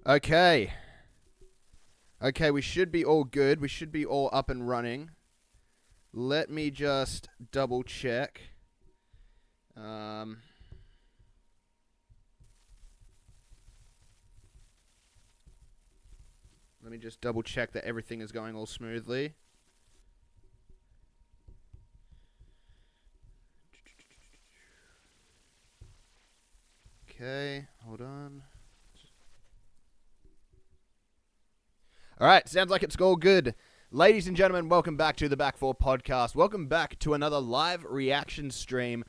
Okay. Okay, we should be all good. We should be all up and running. Let me just double check. Let me just double check that everything is going all smoothly. Okay, hold on. Alright, sounds like it's all good. Ladies and gentlemen, welcome back to the Back Four Podcast. Welcome back to another live reaction stream.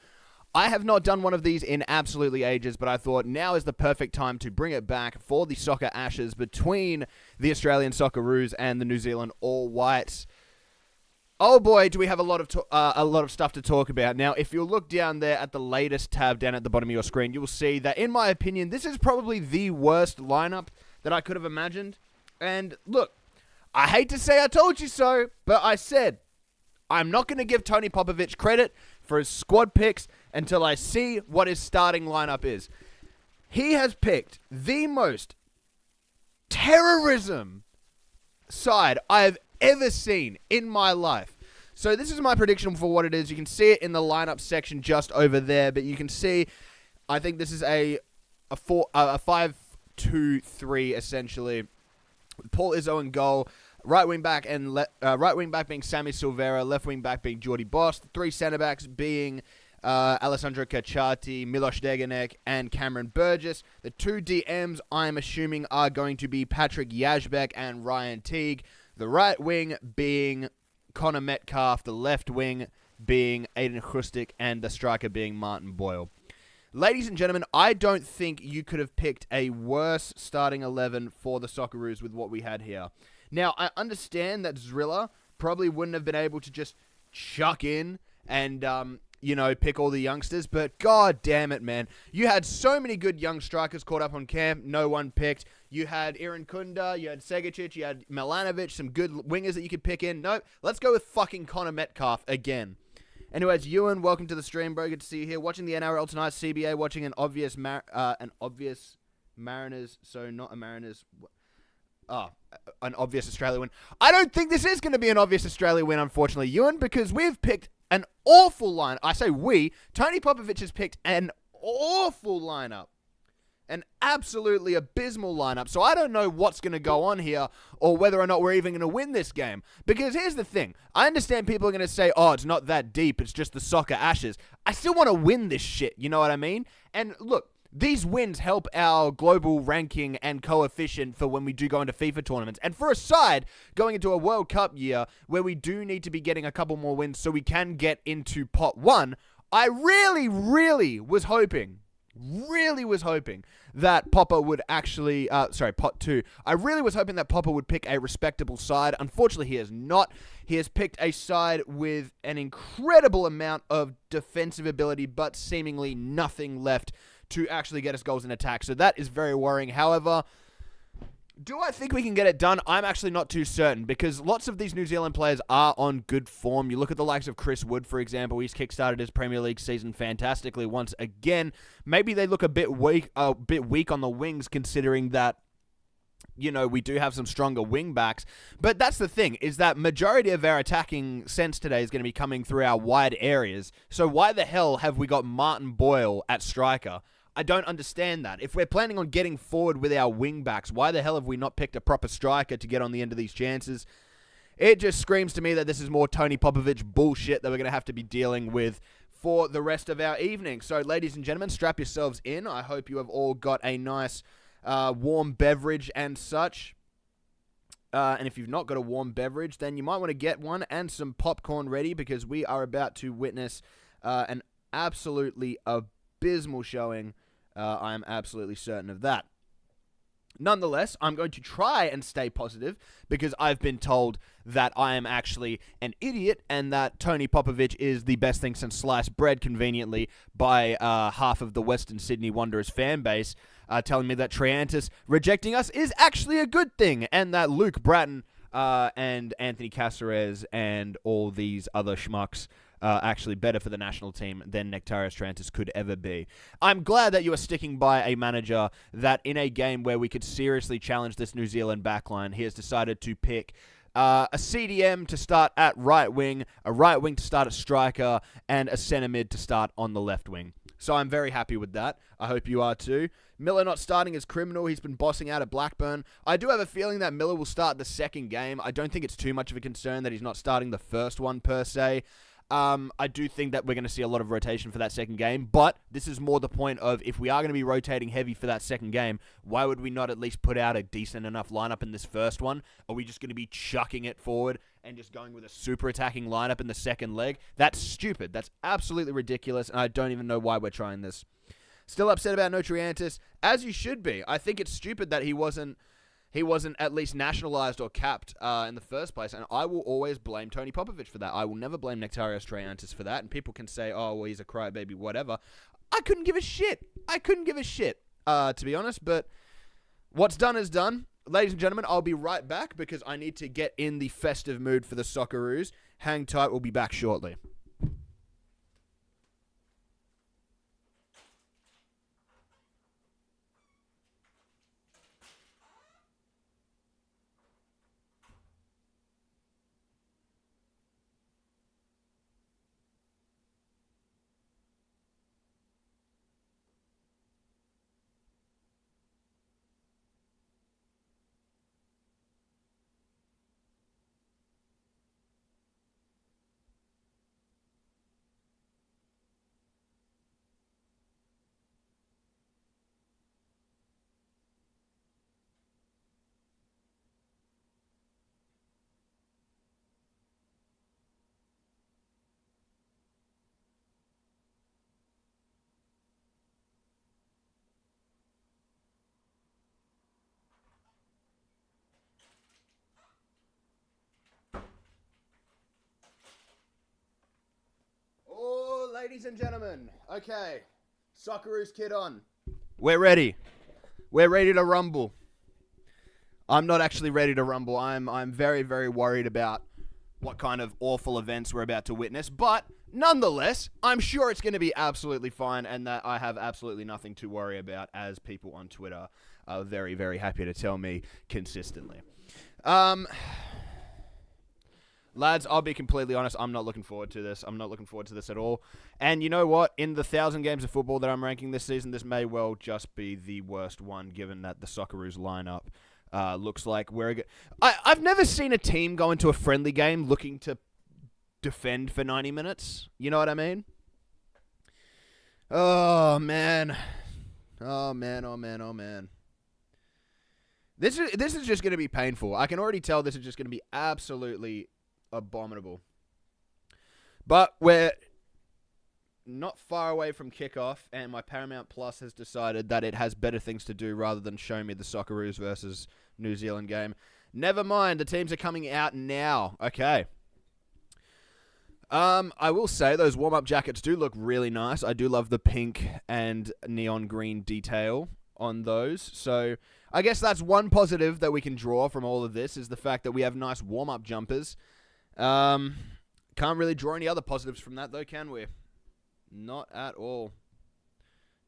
I have not done one of these in absolutely ages, but I thought now is the perfect time to bring it back for the soccer ashes between the Australian Socceroos and the New Zealand All Whites. Oh boy, do we have a lot of stuff to talk about. Now, if you look down there at the latest tab down at the bottom of your screen, you will see that, in my opinion, this is probably the worst lineup that I could have imagined. And look, I hate to say I told you so, but I said I'm not going to give Tony Popovic credit for his squad picks until I see what his starting lineup is. He has picked the most terrorism side I've ever seen in my life. So this is my prediction for what it is. You can see it in the lineup section just over there, but you can see I think this is a 5-2-3 essentially. Paul Izzo in goal, right wing back being Sammy Silvera, left wing back being Jordy Boss, the three centre backs being Alessandro Cacciati, Miloš Degenek, and Cameron Burgess. The two DMs I'm assuming are going to be Patrick Yazbek and Ryan Teague. The right wing being Connor Metcalf, the left wing being Aiden Hrustic, and the striker being Martin Boyle. Ladies and gentlemen, I don't think you could have picked a worse starting 11 for the Socceroos with what we had here. Now, I understand that Zrilla probably wouldn't have been able to just chuck in and, pick all the youngsters, but god damn it, man. You had so many good young strikers caught up on camp, no one picked. You had Iran Kunda, you had Segicic, you had Milanovic, some good wingers that you could pick in. Nope, let's go with fucking Connor Metcalf again. Anyways, Ewan, welcome to the stream, bro. Good to see you here. Watching the NRL tonight, CBA, watching an obvious Mariners, so not a Mariners. An obvious Australia win. I don't think this is going to be an obvious Australia win, unfortunately, Ewan, because we've picked an awful line. I say we. Tony Popovic has picked an awful lineup. An absolutely abysmal lineup. So I don't know what's going to go on here or whether or not we're even going to win this game. Because here's the thing. I understand people are going to say, oh, it's not that deep. It's just the soccer ashes. I still want to win this shit. You know what I mean? And look, these wins help our global ranking and coefficient for when we do go into FIFA tournaments. And for a side going into a World Cup year where we do need to be getting a couple more wins so we can get into pot one, I really was hoping that Popper would actually, pot two. I really was hoping that Popper would pick a respectable side. Unfortunately, he has not. He has picked a side with an incredible amount of defensive ability, but seemingly nothing left to actually get us goals in attack. So that is very worrying. However, do I think we can get it done? I'm actually not too certain because lots of these New Zealand players are on good form. You look at the likes of Chris Wood, for example. He's kickstarted his Premier League season fantastically once again. Maybe they look a bit weak on the wings considering that, we do have some stronger wing backs. But that's the thing, is that majority of our attacking sense today is going to be coming through our wide areas. So why the hell have we got Martin Boyle at striker? I don't understand that. If we're planning on getting forward with our wing backs, why the hell have we not picked a proper striker to get on the end of these chances? It just screams to me that this is more Tony Popovic bullshit that we're going to have to be dealing with for the rest of our evening. So, ladies and gentlemen, strap yourselves in. I hope you have all got a nice warm beverage and such. And if you've not got a warm beverage, then you might want to get one and some popcorn ready because we are about to witness an absolutely abysmal showing. I am absolutely certain of that. Nonetheless, I'm going to try and stay positive because I've been told that I am actually an idiot and that Tony Popovic is the best thing since sliced bread, conveniently, by half of the Western Sydney Wanderers fan base, telling me that Triantis rejecting us is actually a good thing and that Luke Bratton and Anthony Caceres and all these other schmucks actually better for the national team than Nectarios Triantis could ever be. I'm glad that you are sticking by a manager that in a game where we could seriously challenge this New Zealand backline, he has decided to pick a CDM to start at right wing, a right wing to start at striker, and a centre mid to start on the left wing. So I'm very happy with that. I hope you are too. Miller not starting is criminal. He's been bossing out at Blackburn. I do have a feeling that Miller will start the second game. I don't think it's too much of a concern that he's not starting the first one per se. I do think that we're going to see a lot of rotation for that second game, but this is more the point of if we are going to be rotating heavy for that second game, why would we not at least put out a decent enough lineup in this first one? Are we just going to be chucking it forward and just going with a super attacking lineup in the second leg? That's stupid. That's absolutely ridiculous, and I don't even know why we're trying this. Still upset about Triantis, as you should be. I think it's stupid that he wasn't at least nationalized or capped in the first place, and I will always blame Tony Popovic for that. I will never blame Nectarios Triantis for that, and people can say, oh, well, he's a crybaby, whatever. I couldn't give a shit. To be honest, but what's done is done. Ladies and gentlemen, I'll be right back because I need to get in the festive mood for the Socceroos. Hang tight, we'll be back shortly. Ladies and gentlemen, okay, Socceroos kit on. We're ready. We're ready to rumble. I'm not actually ready to rumble. I'm very, very worried about what kind of awful events we're about to witness, but nonetheless, I'm sure it's going to be absolutely fine and that I have absolutely nothing to worry about, as people on Twitter are very, very happy to tell me consistently. Lads, I'll be completely honest, I'm not looking forward to this. I'm not looking forward to this at all. And you know what? In the 1,000 games of football that I'm ranking this season, this may well just be the worst one, given that the Socceroos lineup looks like I've never seen a team go into a friendly game looking to defend for 90 minutes. You know what I mean? Oh, man. Oh, man, oh, man, oh, man. This is just going to be painful. I can already tell this is just going to be absolutely abominable. But we're not far away from kickoff, and my Paramount Plus has decided that it has better things to do rather than show me the Socceroos versus New Zealand game. Never mind, the teams are coming out now. Okay. I will say those warm-up jackets do look really nice. I do love the pink and neon green detail on those. So I guess that's one positive that we can draw from all of this, is the fact that we have nice warm-up jumpers. Can't really draw any other positives from that, though, can we? Not at all.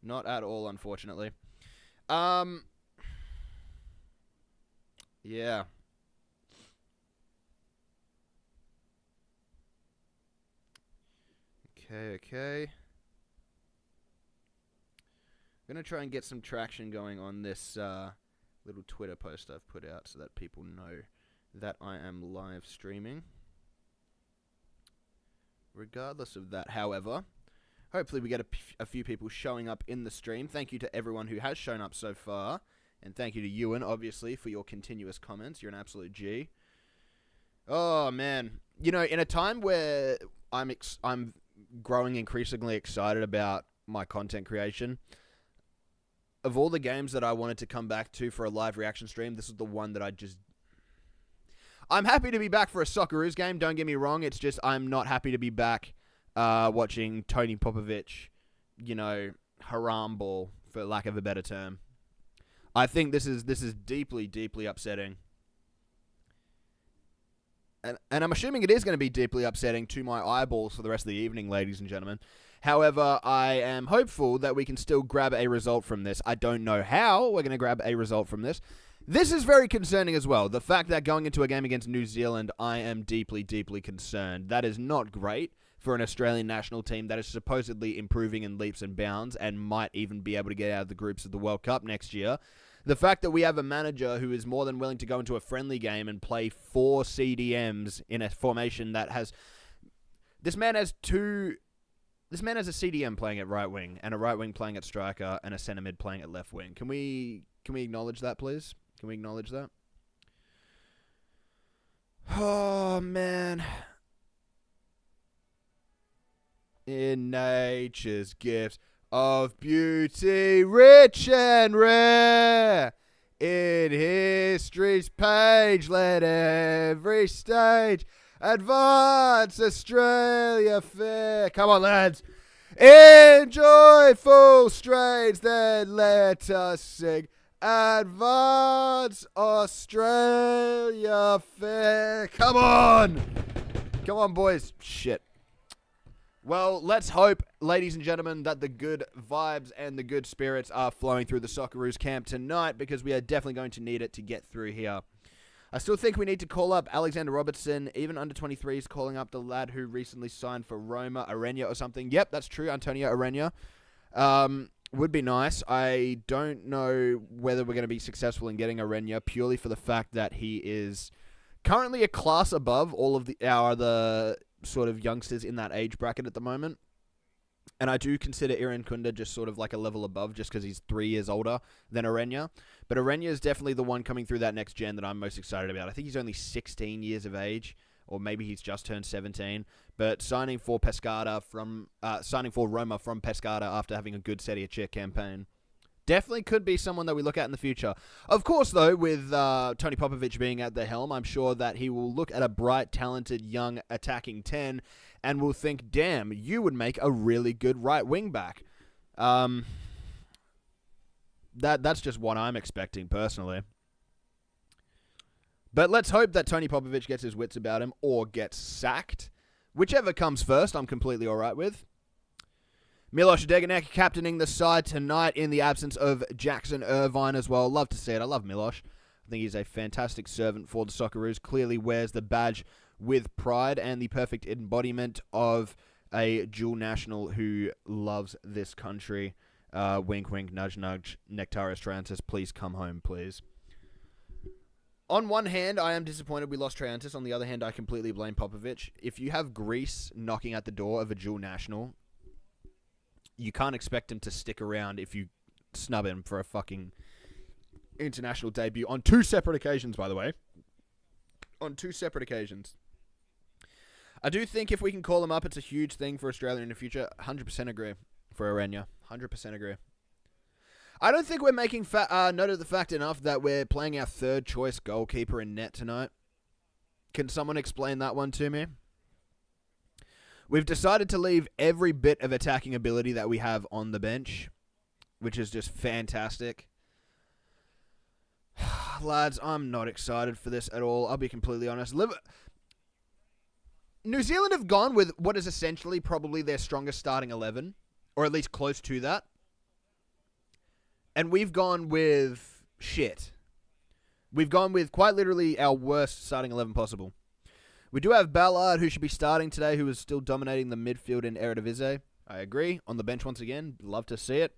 Not at all, unfortunately. Yeah. Okay. I'm going to try and get some traction going on this little Twitter post I've put out so that people know that I am live streaming. Regardless of that, however, hopefully we get a few people showing up in the stream. Thank you to everyone who has shown up so far. And thank you to Ewan, obviously, for your continuous comments. You're an absolute G. Oh, man. You know, in a time where I'm growing increasingly excited about my content creation, of all the games that I wanted to come back to for a live reaction stream, this is the one that I'm happy to be back for a Socceroos game, don't get me wrong. It's just I'm not happy to be back watching Tony Popovic, haram ball, for lack of a better term. I think this is deeply, deeply upsetting. and I'm assuming it is going to be deeply upsetting to my eyeballs for the rest of the evening, ladies and gentlemen. However, I am hopeful that we can still grab a result from this. I don't know how we're going to grab a result from this. This is very concerning as well. The fact that going into a game against New Zealand, I am deeply, deeply concerned. That is not great for an Australian national team that is supposedly improving in leaps and bounds and might even be able to get out of the groups of the World Cup next year. The fact that we have a manager who is more than willing to go into a friendly game and play 4 CDMs in a formation that has... This man has a CDM playing at right wing and a right wing playing at striker and a centre mid playing at left wing. Can we acknowledge that, please? Can we acknowledge that? Oh, man. In nature's gifts of beauty, rich and rare, in history's page, let every stage advance Australia fair. Come on, lads. In joyful strains, then let us sing. Advance Australia fair. Come on. Come on, boys. Shit. Well, let's hope, ladies and gentlemen, that the good vibes and the good spirits are flowing through the Socceroos camp tonight, because we are definitely going to need it to get through here. I still think we need to call up Alexander Robertson, even under 23s, calling up the lad who recently signed for Roma, Arena or something. Yep, that's true, Antonio Arena. Would be nice. I don't know whether we're going to be successful in getting Arena, purely for the fact that he is currently a class above all of the sort of youngsters in that age bracket at the moment. And I do consider Iran Kunda just sort of like a level above, just because he's 3 years older than Arena. But Arena is definitely the one coming through that next gen that I'm most excited about. I think he's only 16 years of age, or maybe he's just turned 17. But signing for Roma from Pescara after having a good Serie C campaign definitely could be someone that we look at in the future. Of course, though, with Tony Popovic being at the helm, I'm sure that he will look at a bright, talented, young attacking 10 and will think, damn, you would make a really good right wing back. That's just what I'm expecting, personally. But let's hope that Tony Popovic gets his wits about him or gets sacked. Whichever comes first, I'm completely all right with. Milos Degenek captaining the side tonight in the absence of Jackson Irvine as well. Love to see it. I love Milos. I think he's a fantastic servant for the Socceroos. Clearly wears the badge with pride and the perfect embodiment of a dual national who loves this country. Wink, wink, nudge, nudge. Nectarius Triantis, please come home, please. On one hand, I am disappointed we lost Triantis. On the other hand, I completely blame Popovic. If you have Greece knocking at the door of a dual national, you can't expect him to stick around if you snub him for a fucking international debut on 2 separate occasions, by the way. On 2 separate occasions. I do think if we can call him up, it's a huge thing for Australia in the future. 100% agree for Arena. 100% agree. I don't think we're making note of the fact enough that we're playing our 3rd choice goalkeeper in net tonight. Can someone explain that one to me? We've decided to leave every bit of attacking ability that we have on the bench, which is just fantastic. Lads, I'm not excited for this at all. I'll be completely honest. New Zealand have gone with what is essentially probably their strongest starting 11, or at least close to that. And we've gone with shit. We've gone with quite literally our worst starting 11 possible. We do have Ballard, who should be starting today, who is still dominating the midfield in Eredivisie. I agree. On the bench once again. Love to see it.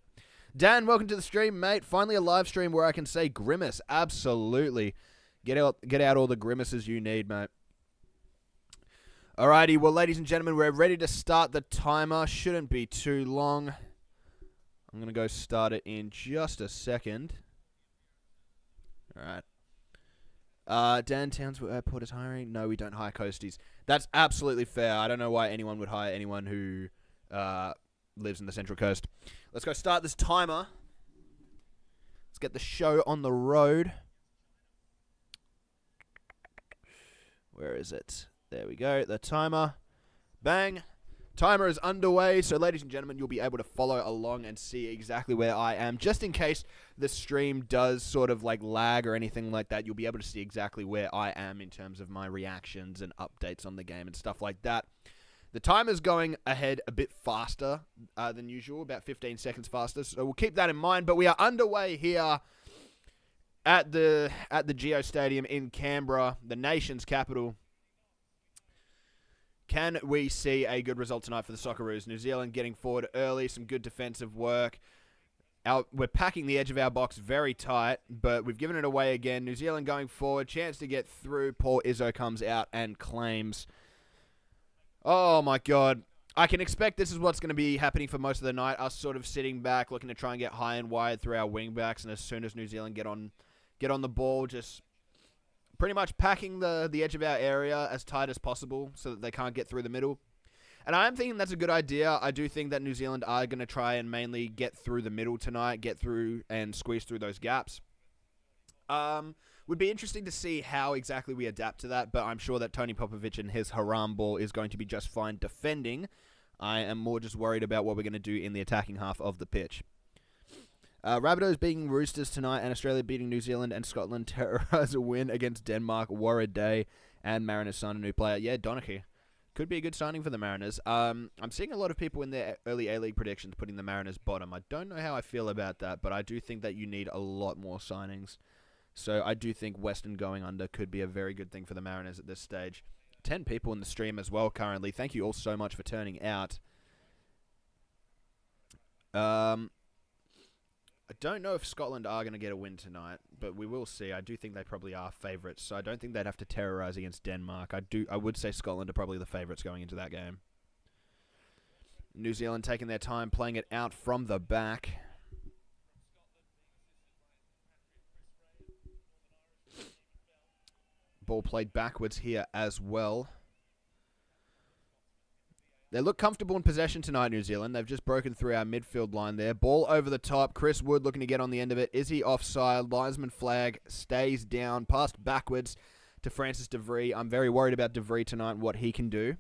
Dan, welcome to the stream, mate. Finally a live stream where I can say grimace. Absolutely. Get out all the grimaces you need, mate. Alrighty, well, ladies and gentlemen, we're ready to start the timer. Shouldn't be too long. I'm going to go start it in just a second. Alright. Dan Townsville Airport is hiring. No, we don't hire coasties. That's absolutely fair. I don't know why anyone would hire anyone who lives in the Central Coast. Let's go start this timer. Let's get the show on the road. Where is it? There we go. The timer. Bang. Timer is underway, so ladies and gentlemen, you'll be able to follow along and see exactly where I am. Just in case the stream does sort of like lag or anything like that, you'll be able to see exactly where I am in terms of my reactions and updates on the game and stuff like that. The timer's going ahead a bit faster than usual, about 15 seconds faster, so we'll keep that in mind. But we are underway here at the Geo Stadium in Canberra, the nation's capital. Can we see a good result tonight for the Socceroos? New Zealand getting forward early, some good defensive work. We're packing the edge of our box very tight, but we've given it away again. New Zealand going forward, chance to get through. Paul Izzo comes out and claims. Oh my God. I can expect this is what's going to be happening for most of the night. Us sort of sitting back, looking to try and get high and wide through our wing backs, and as soon as New Zealand get on the ball, just pretty much packing the edge of our area as tight as possible so that they can't get through the middle. And I'm thinking that's a good idea. I do think that New Zealand are going to try and mainly get through the middle tonight, get through and squeeze through those gaps. Would be interesting to see how exactly we adapt to that, but I'm sure that Tony Popovic and his haram ball is going to be just fine defending. I am more just worried about what we're going to do in the attacking half of the pitch. Rabbitohs beating Roosters tonight, and Australia beating New Zealand, and Scotland terrorise a win against Denmark. Warren Day and Mariners sign a new player. Yeah, Donachie. Could be a good signing for the Mariners. I'm seeing a lot of people in their early A-League predictions putting the Mariners bottom. I don't know how I feel about that, but I do think that you need a lot more signings. So I do think Western going under could be a very good thing for the Mariners at this stage. 10 people in the stream as well currently. Thank you all so much for turning out. I don't know if Scotland are going to get a win tonight, but we will see. I do think they probably are favourites, so I don't think they'd have to terrorise against Denmark. I would say Scotland are probably the favourites going into that game. New Zealand taking their time, playing it out from the back. Ball played backwards here as well. They look comfortable in possession tonight, New Zealand. They've just broken through our midfield line there. Ball over the top. Chris Wood looking to get on the end of it. Is he offside? Linesman flag stays down. Passed backwards to Francis De Vrij. I'm very worried about De Vrij tonight and what he can do.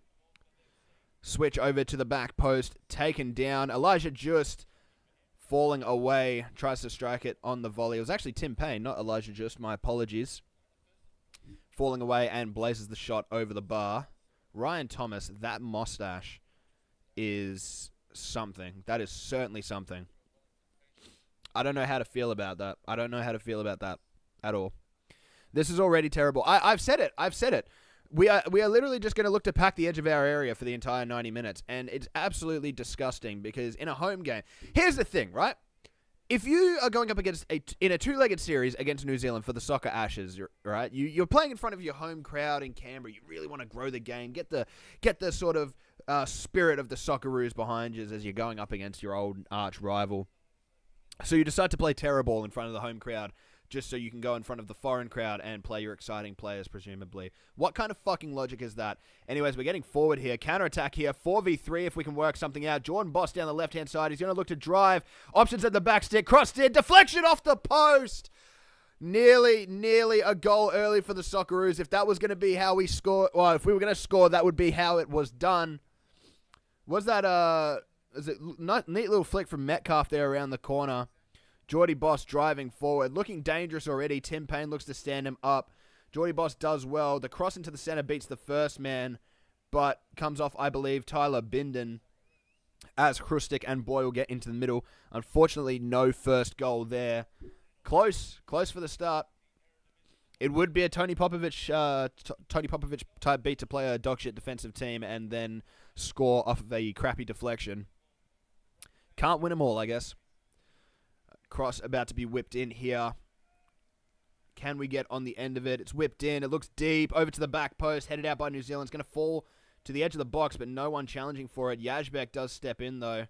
Switch over to the back post. Taken down. Elijah Just falling away. Tries to strike it on the volley. It was actually Tim Payne, not Elijah Just. My apologies. Falling away and blazes the shot over the bar. Ryan Thomas, that mustache is something. That is certainly something. I don't know how to feel about that. I don't know how to feel about that at all. This is already terrible. I've said it. I've said it. We are literally just going to look to pack the edge of our area for the entire 90 minutes, and it's absolutely disgusting because in a home game, here's the thing, right? If you are going up against in a two-legged series against New Zealand for the Soccer Ashes, right? You're playing in front of your home crowd in Canberra. You really want to grow the game, get the sort of spirit of the Socceroos behind you as you're going up against your old arch rival. So you decide to play terror ball in front of the home crowd just so you can go in front of the foreign crowd and play your exciting players, presumably. What kind of fucking logic is that? Anyways, we're getting forward here. Counter-attack here. 4v3 if we can work something out. Jordan Boss down the left-hand side. He's going to look to drive. Options at the back stick. Cross steer. Deflection off the post. Nearly a goal early for the Socceroos. If that was going to be how we score, well, if we were going to score, that would be how it was done. Was that, is it neat little flick from Metcalf there around the corner. Geordie Boss driving forward, looking dangerous already. Tim Payne looks to stand him up. Geordie Boss does well. The cross into the center beats the first man, but comes off, I believe, Tyler Binden as Hrustic and Boyle get into the middle. Unfortunately, no first goal there. Close for the start. It would be a Tony Popovic type beat to play a dogshit defensive team and then score off of a crappy deflection. Can't win them all, I guess. Cross about to be whipped in here. Can we get on the end of it? It's whipped in. It looks deep. Over to the back post. Headed out by New Zealand. It's going to fall to the edge of the box, but no one challenging for it. Yazbek does step in, though.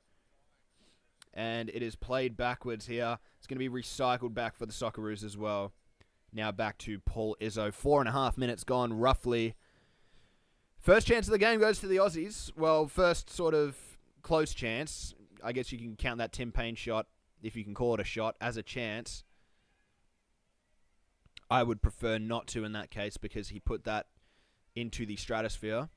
And it is played backwards here. It's going to be recycled back for the Socceroos as well. Now back to Paul Izzo. 4.5 minutes gone, roughly. First chance of the game goes to the Aussies. Well, first sort of close chance. I guess you can count that Tim Payne shot, if you can call it a shot, as a chance. I would prefer not to in that case because he put that into the stratosphere.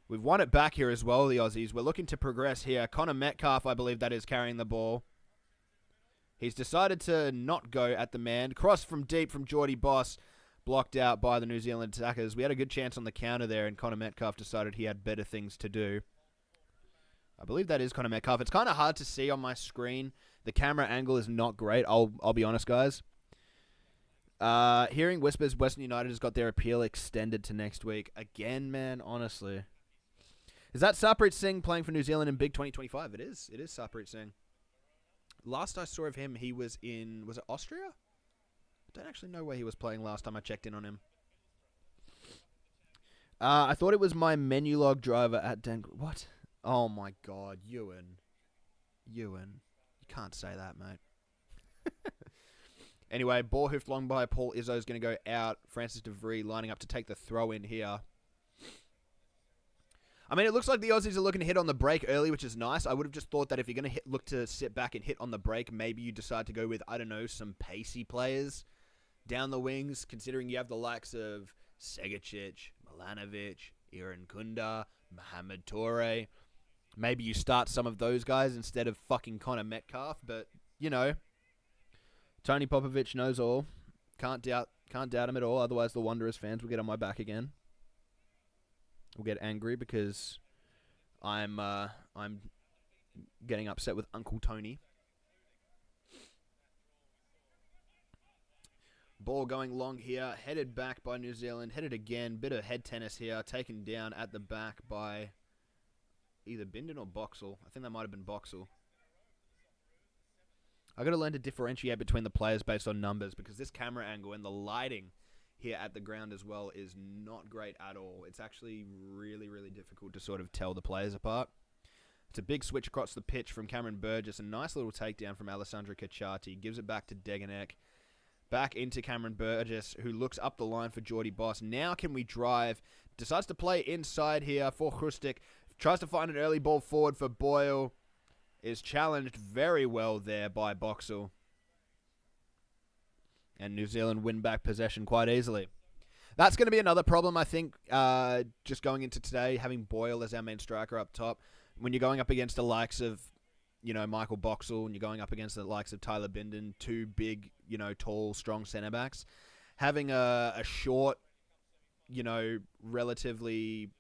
We've won it back here as well, the Aussies. We're looking to progress here. Connor Metcalf, I believe that is carrying the ball. He's decided to not go at the man. Cross from deep from Geordie Boss. Blocked out by the New Zealand attackers. We had a good chance on the counter there, and Connor Metcalf decided he had better things to do. I believe that is Connor Metcalf. It's kind of hard to see on my screen. The camera angle is not great. I'll be honest, guys. Hearing whispers Western United has got their appeal extended to next week. Again, man, honestly. Is that Sarpreet Singh playing for New Zealand in Big 2025? It is. It is Sarpreet Singh. Last I saw of him, he was in... Was it Austria? I don't actually know where he was playing last time I checked in on him. I thought it was my menu log driver at Den... What? Oh my god, Ewan. You can't say that, mate. Anyway, ball hoofed long by Paul Izzo is going to go out. Francis de Vries lining up to take the throw in here. I mean, it looks like the Aussies are looking to hit on the break early, which is nice. I would have just thought that if you're going to look to sit back and hit on the break, maybe you decide to go with, I don't know, some pacey players down the wings, considering you have the likes of Segicic, Milanovic, Iran Kunda, Mohamed Toure. Maybe you start some of those guys instead of fucking Connor Metcalf, but, you know, Tony Popovich knows all. Can't doubt him at all, otherwise the Wanderers fans will get on my back again. We'll get angry because I'm getting upset with Uncle Tony. Ball going long here, headed back by New Zealand, headed again, bit of head tennis here, taken down at the back by either Bindon or Boxall. I think that might have been Boxall. I got to learn to differentiate between the players based on numbers because this camera angle and the lighting here at the ground as well is not great at all. It's actually really, really difficult to sort of tell the players apart. It's a big switch across the pitch from Cameron Burgess. A nice little takedown from Alessandro Cacciati. Gives it back to Degenek. Back into Cameron Burgess, who looks up the line for Geordie Boss. Now can we drive? Decides to play inside here for Hrustic. Tries to find an early ball forward for Boyle. Is challenged very well there by Boxall. And New Zealand win back possession quite easily. That's going to be another problem, I think, just going into today, having Boyle as our main striker up top. When you're going up against the likes of, you know, Michael Boxall, and you're going up against the likes of Tyler Bindon, two big, you know, tall, strong centre-backs, having a short, you know, relatively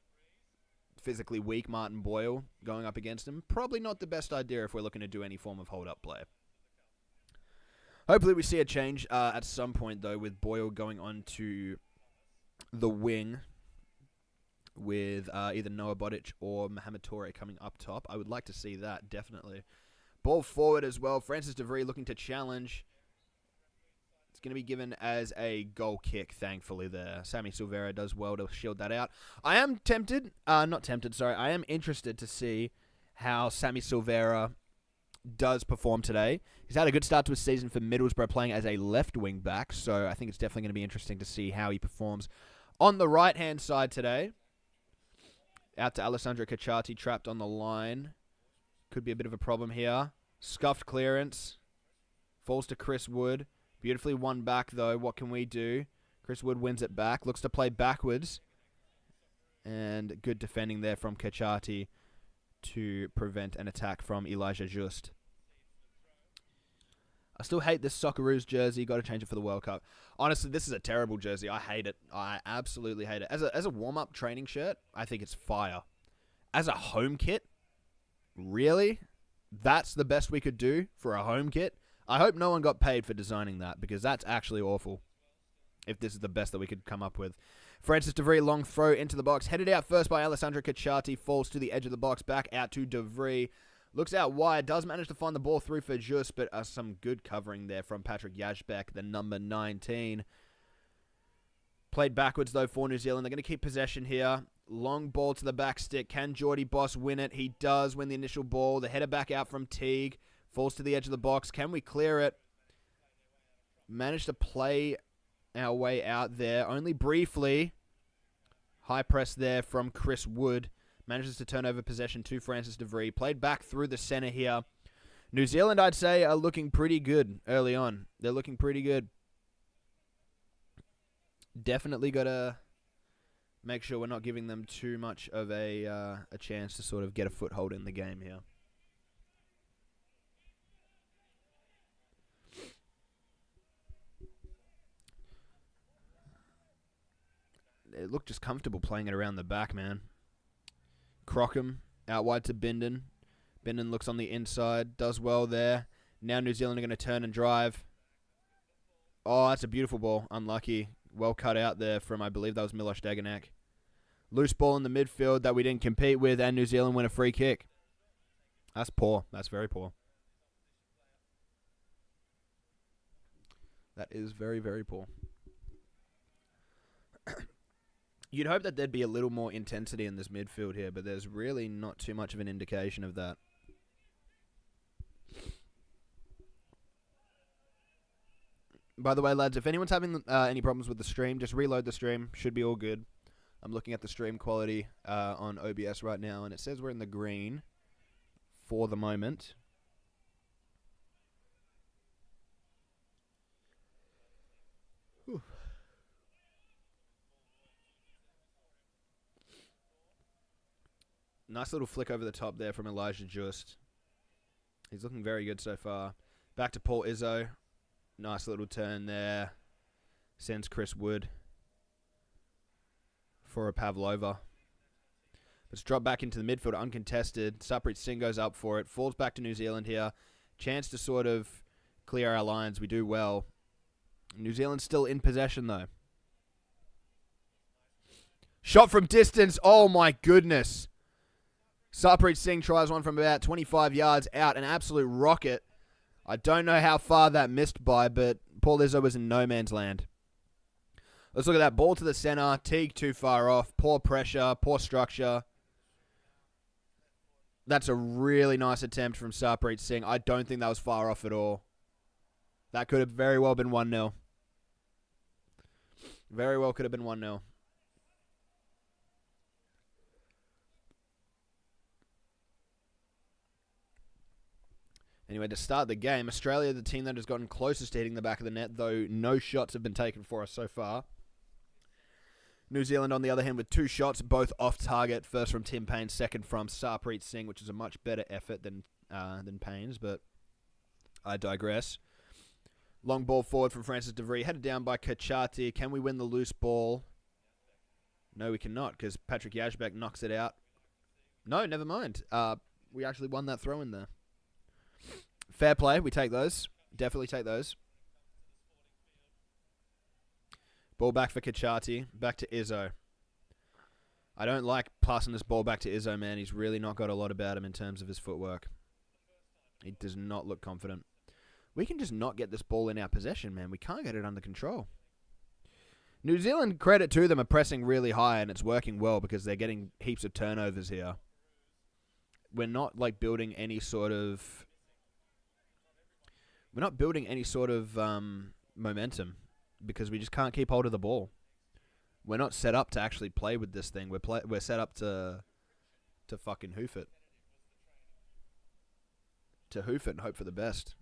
physically weak Martin Boyle going up against him, probably not the best idea if we're looking to do any form of hold-up play. Hopefully we see a change at some point, though, with Boyle going on to the wing with either Noah Bodic or Mohamed Toure coming up top. I would like to see that, definitely. Ball forward as well. Francis de Vries looking to challenge. It's going to be given as a goal kick, thankfully, there. Sammy Silvera does well to shield that out. I am I am interested to see how Sammy Silvera does perform today. He's had a good start to his season for Middlesbrough playing as a left wing back, so I think it's definitely going to be interesting to see how he performs on the right-hand side today. Out to Alessandro Cacciati, trapped on the line. Could be a bit of a problem here. Scuffed clearance. Falls to Chris Wood. Beautifully won back, though. What can we do? Chris Wood wins it back. Looks to play backwards. And good defending there from Cacciati to prevent an attack from Elijah Just. I still hate this Socceroos jersey. Got to change it for the World Cup. Honestly, this is a terrible jersey. I hate it. I absolutely hate it. As a warm-up training shirt, I think it's fire. As a home kit, really? That's the best we could do for a home kit? I hope no one got paid for designing that, because that's actually awful, if this is the best that we could come up with. Francis de Vries, long throw into the box. Headed out first by Alessandro Cacciati. Falls to the edge of the box. Back out to de Vries. Looks out wide. Does manage to find the ball through for Just, but some good covering there from Patrick Yashbek, the number 19. Played backwards, though, for New Zealand. They're going to keep possession here. Long ball to the back stick. Can Geordie Boss win it? He does win the initial ball. The header back out from Teague. Falls to the edge of the box. Can we clear it? Managed to play our way out there. Only briefly. High press there from Chris Wood. Manages to turn over possession to Francis de Vries. Played back through the center here. New Zealand, I'd say, are looking pretty good early on. They're looking pretty good. Definitely got to make sure we're not giving them too much of a chance to sort of get a foothold in the game here. They look just comfortable playing it around the back, man. Crockham out wide to Bindon. Bindon looks on the inside, does well there. Now New Zealand are going to turn and drive. Oh, that's a beautiful ball. Unlucky. Well cut out there from, I believe that was Miloš Degenek. Loose ball in the midfield that we didn't compete with, and New Zealand win a free kick. That's poor. That's very poor. That is very, very poor. You'd hope that there'd be a little more intensity in this midfield here, but there's really not too much of an indication of that. By the way, lads, if anyone's having any problems with the stream, just reload the stream. Should be all good. I'm looking at the stream quality on OBS right now, and it says we're in the green for the moment. Whew. Nice little flick over the top there from Elijah Just. He's looking very good so far. Back to Paul Izzo. Nice little turn there. Sends Chris Wood for a Pavlova. It's dropped back into the midfield, uncontested. Sarpreet Singh goes up for it. Falls back to New Zealand here. Chance to sort of clear our lines. We do well. New Zealand's still in possession, though. Shot from distance. Oh, my goodness. Sarpreet Singh tries one from about 25 yards out. An absolute rocket. I don't know how far that missed by, but Paul Izzo was in no man's land. Let's look at that. Ball to the center. Teague too far off. Poor pressure. Poor structure. That's a really nice attempt from Sarpreet Singh. I don't think that was far off at all. That could have very well been 1-0. Very well could have been 1-0. Anyway, to start the game, Australia, the team that has gotten closest to hitting the back of the net, though no shots have been taken for us so far. New Zealand, on the other hand, with 2 shots, both off target. First from Tim Payne, second from Sarpreet Singh, which is a much better effort than Payne's, but I digress. Long ball forward from Francis de Vries, headed down by Kachati. Can we win the loose ball? No, we cannot, because Patrick Yazbek knocks it out. No, never mind. We actually won that throw in there. Fair play. We take those. Definitely take those. Ball back for Kachati. Back to Izzo. I don't like passing this ball back to Izzo, man. He's really not got a lot about him in terms of his footwork. He does not look confident. We can just not get this ball in our possession, man. We can't get it under control. New Zealand, credit to them, are pressing really high, and it's working well because they're getting heaps of turnovers here. We're not, like, building any sort of... We're not building any sort of momentum because we just can't keep hold of the ball. We're not set up to actually play with this thing. We're set up to fucking hoof it. To hoof it and hope for the best.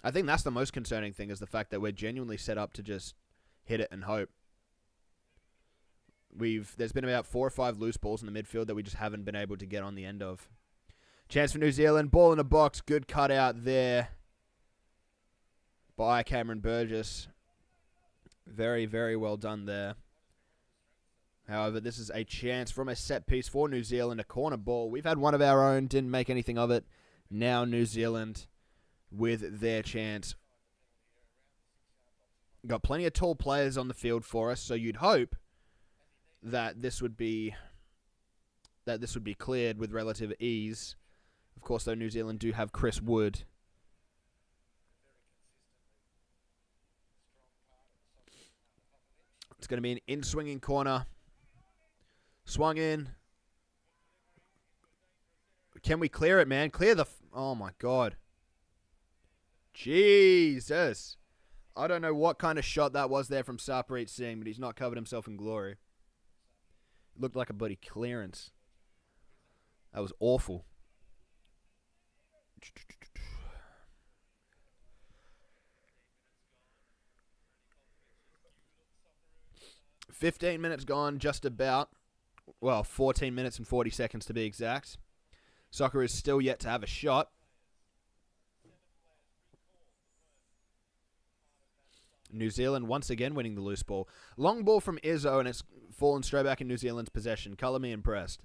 I think that's the most concerning thing, is the fact that we're genuinely set up to just hit it and hope. There's been about 4 or 5 loose balls in the midfield that we just haven't been able to get on the end of. Chance for New Zealand. Ball in the box. Good cutout there by Cameron Burgess. Very, very well done there. However, this is a chance from a set piece for New Zealand. A corner ball. We've had one of our own. Didn't make anything of it. Now New Zealand with their chance. Got plenty of tall players on the field for us, so you'd hope that this would be cleared with relative ease. Of course, though, New Zealand do have Chris Wood. It's going to be an in-swinging corner. Swung in. Can we clear it, man? Clear the... Oh, my God. Jesus. I don't know what kind of shot that was there from Sarpreet Singh, but he's not covered himself in glory. It looked like a bloody clearance. That was awful. 15 minutes gone, just about. Well, 14 minutes and 40 seconds to be exact. Soccer is still yet to have a shot. New Zealand once again winning the loose ball. Long ball from Izzo, and it's fallen straight back in New Zealand's possession. Colour me impressed.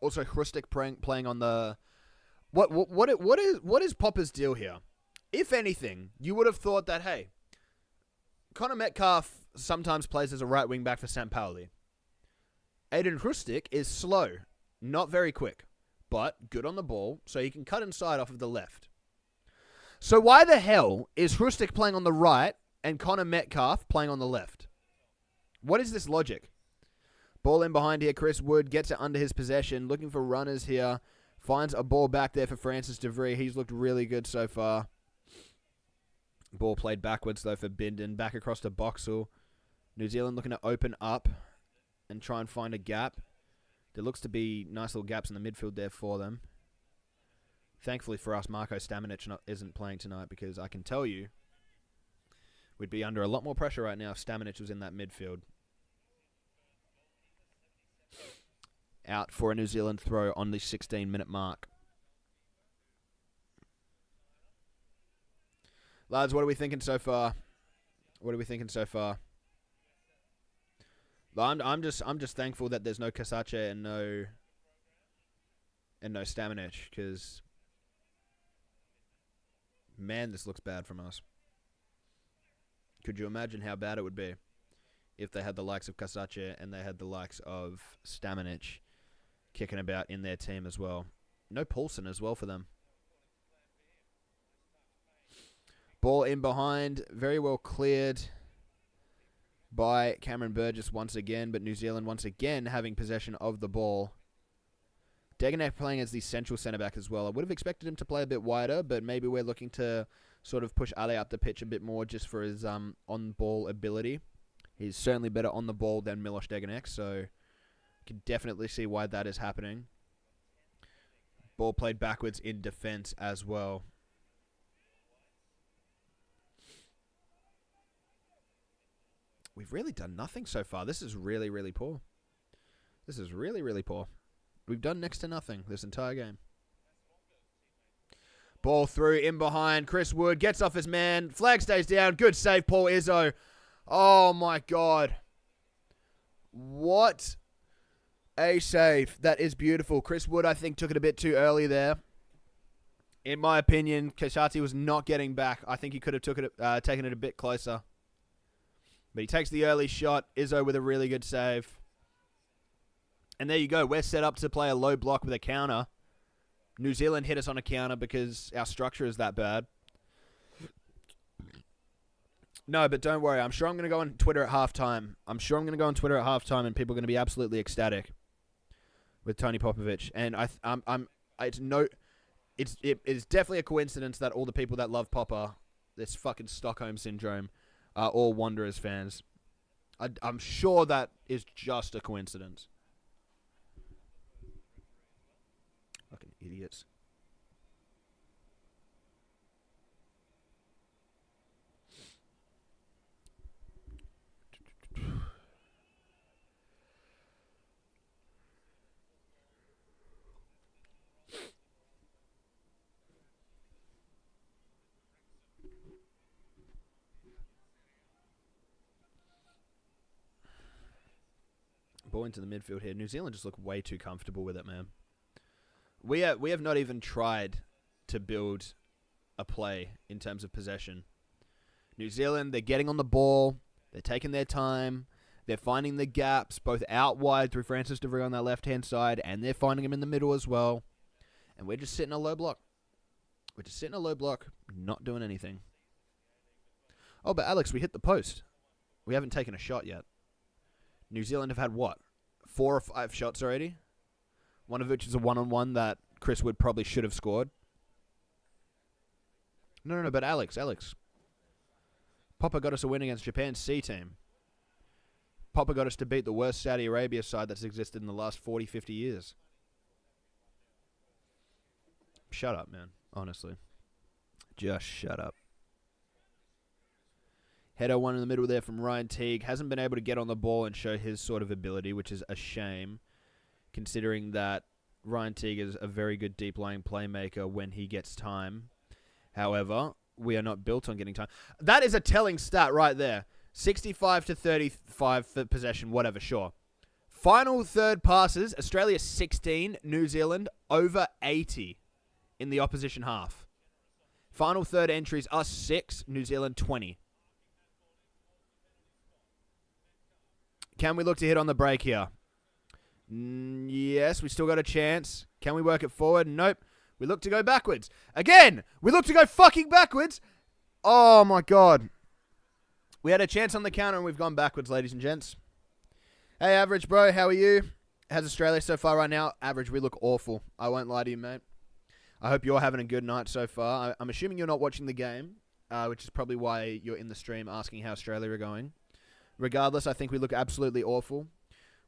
Also, Hrustic playing on the... What is Popper's deal here? If anything, you would have thought that, hey, Connor Metcalf sometimes plays as a right wing back for St. Pauli. Aiden Hrustic is slow, not very quick, but good on the ball, so he can cut inside off of the left. So why the hell is Hrustic playing on the right and Connor Metcalf playing on the left? What is this logic? Ball in behind here. Chris Wood gets it under his possession, looking for runners here. Finds a ball back there for Francis de Vries. He's looked really good so far. Ball played backwards, though, for Bindon. Back across to Boxall. New Zealand looking to open up and try and find a gap. There looks to be nice little gaps in the midfield there for them. Thankfully for us, Marko Stamenic isn't playing tonight, because I can tell you we'd be under a lot more pressure right now if Stamenic was in that midfield. Out for a New Zealand throw on the 16-minute mark. Lads, what are we thinking so far? What are we thinking so far? I'm just thankful that there's no Kasache and no Stamenic, because man, this looks bad from us. Could you imagine how bad it would be if they had the likes of Kasache and they had the likes of Stamenic kicking about in their team as well? No Paulson as well for them. Ball in behind, very well cleared by Cameron Burgess once again, but New Zealand once again having possession of the ball. Degenek playing as the central centre-back as well. I would have expected him to play a bit wider, but maybe we're looking to sort of push Ale up the pitch a bit more just for his on-ball ability. He's certainly better on the ball than Miloš Degenek, so you can definitely see why that is happening. Ball played backwards in defence as well. We've really done nothing so far. This is really, really poor. This is really, really poor. We've done next to nothing this entire game. Ball through, in behind. Chris Wood gets off his man. Flag stays down. Good save, Paul Izzo. Oh, my God. What a save. That is beautiful. Chris Wood, I think, took it a bit too early there. In my opinion, Kashati was not getting back. I think he could have taken it a bit closer. But he takes the early shot. Izzo with a really good save. And there you go. We're set up to play a low block with a counter. New Zealand hit us on a counter because our structure is that bad. No, but don't worry. I'm sure I'm going to go on Twitter at halftime. And people are going to be absolutely ecstatic with Tony Popovic. And it's definitely a coincidence that all the people that love Popper, this fucking Stockholm syndrome, are all Wanderers fans. I'm sure that is just a coincidence. Fucking idiots. Ball into the midfield here. New Zealand just look way too comfortable with it, man. We have not even tried to build a play in terms of possession. New Zealand, they're getting on the ball. They're taking their time. They're finding the gaps, both out wide through Francis de Vries on that left-hand side, and they're finding them in the middle as well. And we're just sitting a low block. We're just sitting a low block, not doing anything. Oh, but Alex, we hit the post. We haven't taken a shot yet. New Zealand have had, what, 4 or 5 shots already? One of which is a one-on-one that Chris Wood probably should have scored. No, but Alex. Popper got us a win against Japan's C team. Popper got us to beat the worst Saudi Arabia side that's existed in the last 40, 50 years. Shut up, man. Honestly. Just shut up. Header one in the middle there from Ryan Teague. Hasn't been able to get on the ball and show his sort of ability, which is a shame, considering that Ryan Teague is a very good deep-lying playmaker when he gets time. However, we are not built on getting time. That is a telling stat right there. 65 to 35 for possession, whatever, sure. Final third passes, Australia 16, New Zealand over 80 in the opposition half. Final third entries, us 6, New Zealand 20. Can we look to hit on the break here? Yes, we still got a chance. Can we work it forward? Nope. We look to go backwards. Again, we look to go fucking backwards. Oh, my God. We had a chance on the counter and we've gone backwards, ladies and gents. Hey, Average, bro. How are you? How's Australia so far right now? Average, we look awful. I won't lie to you, mate. I hope you're having a good night so far. I'm assuming you're not watching the game, which is probably why you're in the stream asking how Australia are going. Regardless, I think we look absolutely awful.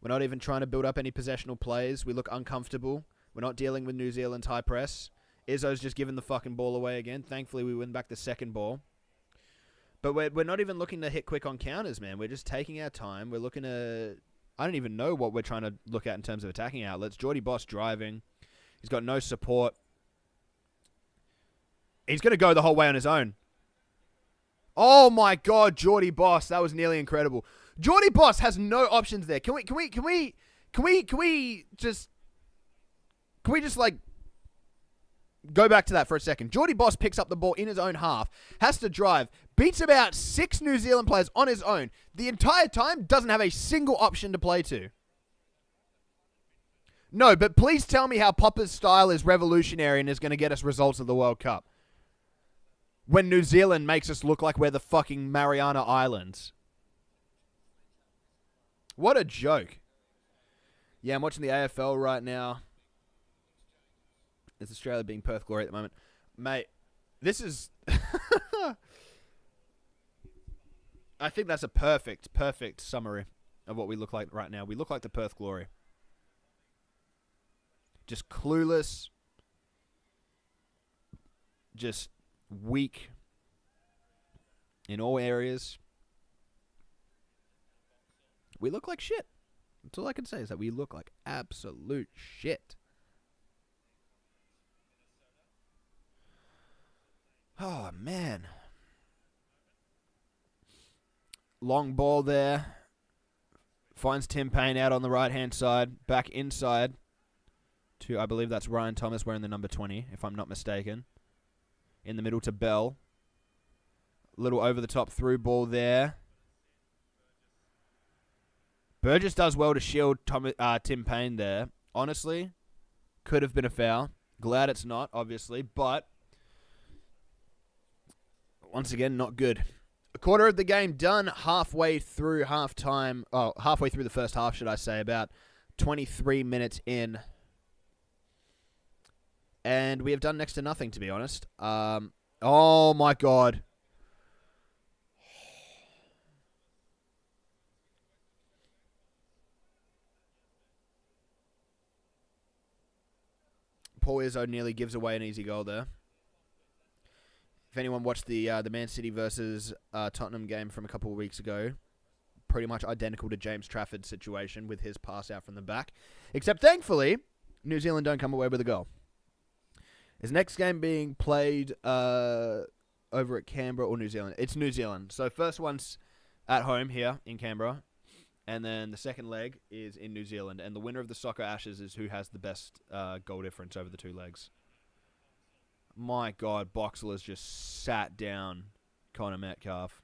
We're not even trying to build up any possessional plays. We look uncomfortable. We're not dealing with New Zealand's high press. Izzo's just giving the fucking ball away again. Thankfully, we win back the second ball. But we're not even looking to hit quick on counters, man. We're just taking our time. We're looking to... I don't even know what we're trying to look at in terms of attacking outlets. Geordie Boss driving. He's got no support. He's going to go the whole way on his own. Oh my God, Geordie Boss, that was nearly incredible. Geordie Boss has no options there. Can we just like go back to that for a second? Geordie Boss picks up the ball in his own half, has to drive, beats about 6 New Zealand players on his own. The entire time doesn't have a single option to play to. No, but please tell me how Popper's style is revolutionary and is going to get us results at the World Cup. When New Zealand makes us look like we're the fucking Mariana Islands. What a joke. Yeah, I'm watching the AFL right now. It's Australia being Perth Glory at the moment. Mate, this is... I think that's a perfect summary of what we look like right now. We look like the Perth Glory. Just clueless. Just weak in all areas. We look like shit. That's all I can say is that we look like absolute shit. Oh, man. Long ball there. Finds Tim Payne out on the right-hand side. Back inside to, I believe that's Ryan Thomas wearing the number 20, if I'm not mistaken. In the middle to Bell. Little over-the-top through ball there. Burgess does well to shield Tim Payne there. Honestly, could have been a foul. Glad it's not, obviously, but once again, not good. A quarter of the game done, halfway through halftime. Oh, halfway through the first half, should I say, about 23 minutes in. And we have done next to nothing, to be honest. Oh, my God. Paul Izzo nearly gives away an easy goal there. If anyone watched the Man City versus Tottenham game from a couple of weeks ago, pretty much identical to James Trafford's situation with his pass out from the back. Except, thankfully, New Zealand don't come away with a goal. Is next game being played over at Canberra or New Zealand? It's New Zealand. So first one's at home here in Canberra. And then the second leg is in New Zealand. And the winner of the Soccer Ashes is who has the best goal difference over the two legs. My God, Boxall has just sat down Connor Metcalf.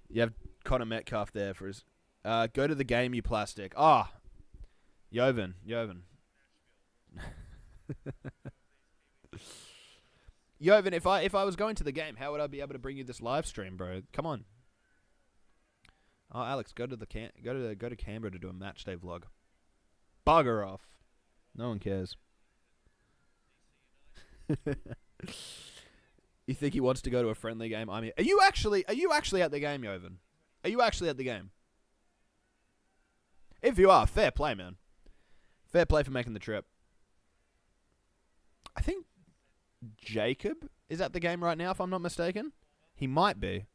You have Connor Metcalf there for his... go to the game, you plastic. Ah! Jovan. Jovan, if I was going to the game, how would I be able to bring you this live stream, bro? Come on. Oh, Alex, go to Canberra to do a match day vlog. Bugger off. No one cares. You think he wants to go to a friendly game? I mean, are you actually at the game, Jovan? Are you actually at the game? If you are, fair play, man. Fair play for making the trip. I think Jacob is at the game right now, if I'm not mistaken. He might be.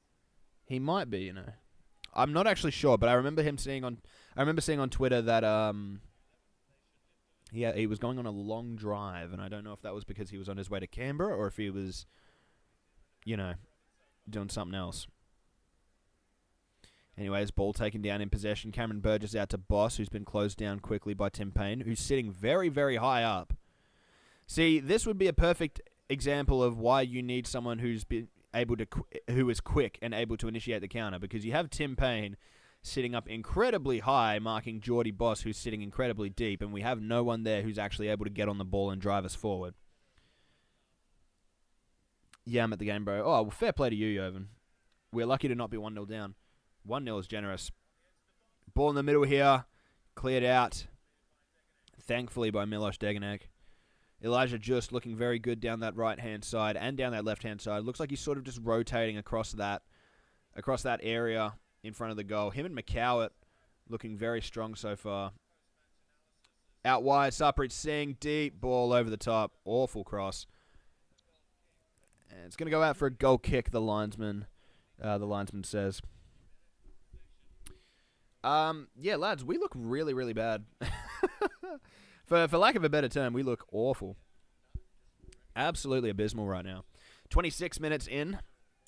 He might be, you know. I'm not actually sure, but I remember seeing on Twitter that he was going on a long drive, and I don't know if that was because he was on his way to Canberra or if he was, you know, doing something else. Anyways, ball taken down in possession. Cameron Burgess out to Boss, who's been closed down quickly by Tim Payne, who's sitting very, very high up. See, this would be a perfect example of why you need someone who is quick and able to initiate the counter, because you have Tim Payne sitting up incredibly high, marking Geordie Boss, who's sitting incredibly deep, and we have no one there who's actually able to get on the ball and drive us forward. Yeah, I'm at the game, bro. Oh, well, fair play to you, Jovan. We're lucky to not be 1-0 down. 1-0 is generous. Ball in the middle here. Cleared out, thankfully, by Miloš Degenek. Elijah just looking very good down that right-hand side and down that left-hand side. Looks like he's sort of just rotating across that area in front of the goal. Him and McCowett looking very strong so far. Out wide, Sarpreet Singh, deep ball over the top. Awful cross. And it's going to go out for a goal kick, the linesman says. Yeah, lads, we look really, really bad. For lack of a better term, we look awful. Absolutely abysmal right now. 26 minutes in.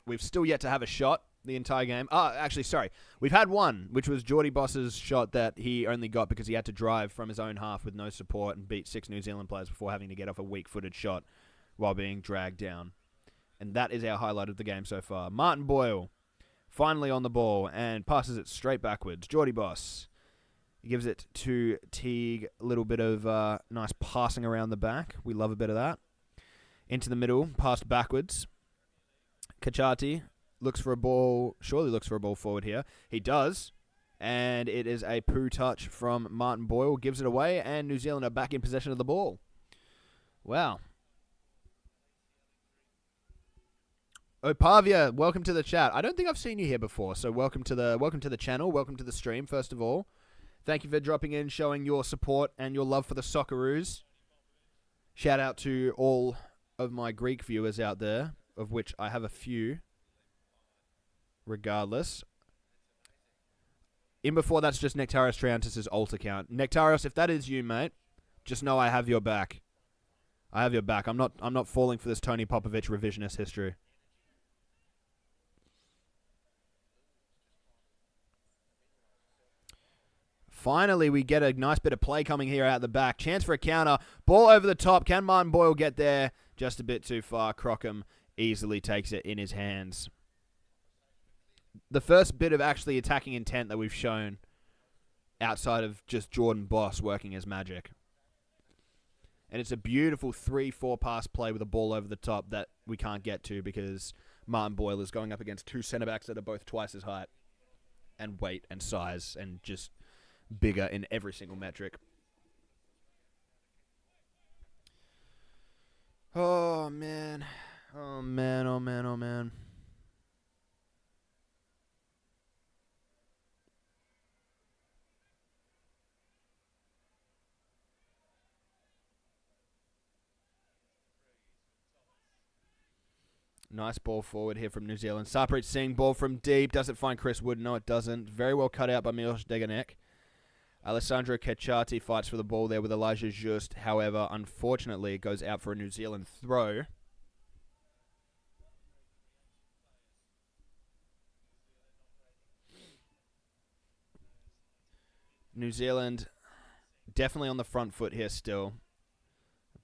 We've still yet to have a shot the entire game. Actually, sorry. We've had one, which was Geordie Boss's shot that he only got because he had to drive from his own half with no support and beat 6 New Zealand players before having to get off a weak-footed shot while being dragged down. And that is our highlight of the game so far. Martin Boyle finally on the ball and passes it straight backwards. Geordie Boss. He gives it to Teague. A little bit of nice passing around the back. We love a bit of that. Into the middle. Passed backwards. Kachati looks for a ball. Surely looks for a ball forward here. He does. And it is a poo touch from Martin Boyle. Gives it away. And New Zealand are back in possession of the ball. Wow. Opavia, welcome to the chat. I don't think I've seen you here before. So welcome to the channel. Welcome to the stream, first of all. Thank you for dropping in, showing your support and your love for the Socceroos. Shout out to all of my Greek viewers out there, of which I have a few. Regardless. In before, that's just Nectarios Triantis' alt account. Nectarios, if that is you, mate, just know I have your back. I have your back. I'm not falling for this Tony Popovich revisionist history. Finally, we get a nice bit of play coming here out the back. Chance for a counter. Ball over the top. Can Martin Boyle get there? Just a bit too far. Crockham easily takes it in his hands. The first bit of actually attacking intent that we've shown outside of just Jordan Boss working his magic. And it's a beautiful 3-4 pass play with a ball over the top that we can't get to because Martin Boyle is going up against 2 centre-backs that are both twice his height and weight and size and just bigger in every single metric. Oh, man. Oh, man, oh, man, oh, man. Nice ball forward here from New Zealand. Sarpreet Singh, ball from deep. Does it find Chris Wood? No, it doesn't. Very well cut out by Miloš Degenek. Alessandro Kachati fights for the ball there with Elijah Just. However, unfortunately, it goes out for a New Zealand throw. New Zealand definitely on the front foot here still.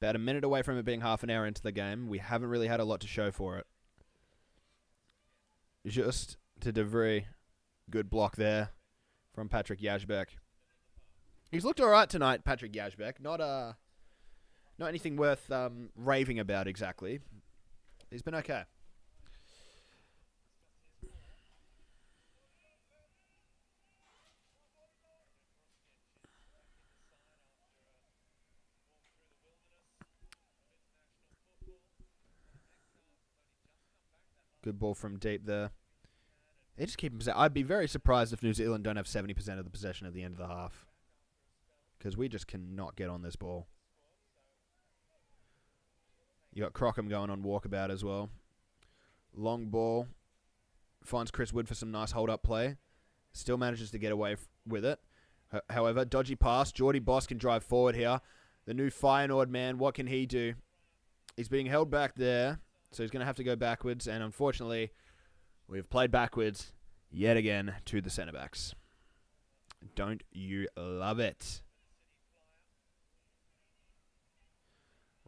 About a minute away from it being half an hour into the game. We haven't really had a lot to show for it. Just to De Vries. Good block there from Patrick Jazbek. He's looked all right tonight, Patrick Jazbek. Not anything worth raving about exactly. He's been okay. Good ball from deep there. They just keep him. I'd be very surprised if New Zealand don't have 70% of the possession at the end of the half. Because we just cannot get on this ball. You got Crockham going on walkabout as well. Long ball. Finds Chris Wood for some nice hold-up play. Still manages to get away with it. However, dodgy pass. Geordie Boss can drive forward here. The new Feyenoord man, what can he do? He's being held back there, so he's going to have to go backwards. And unfortunately, we've played backwards yet again to the centre-backs. Don't you love it?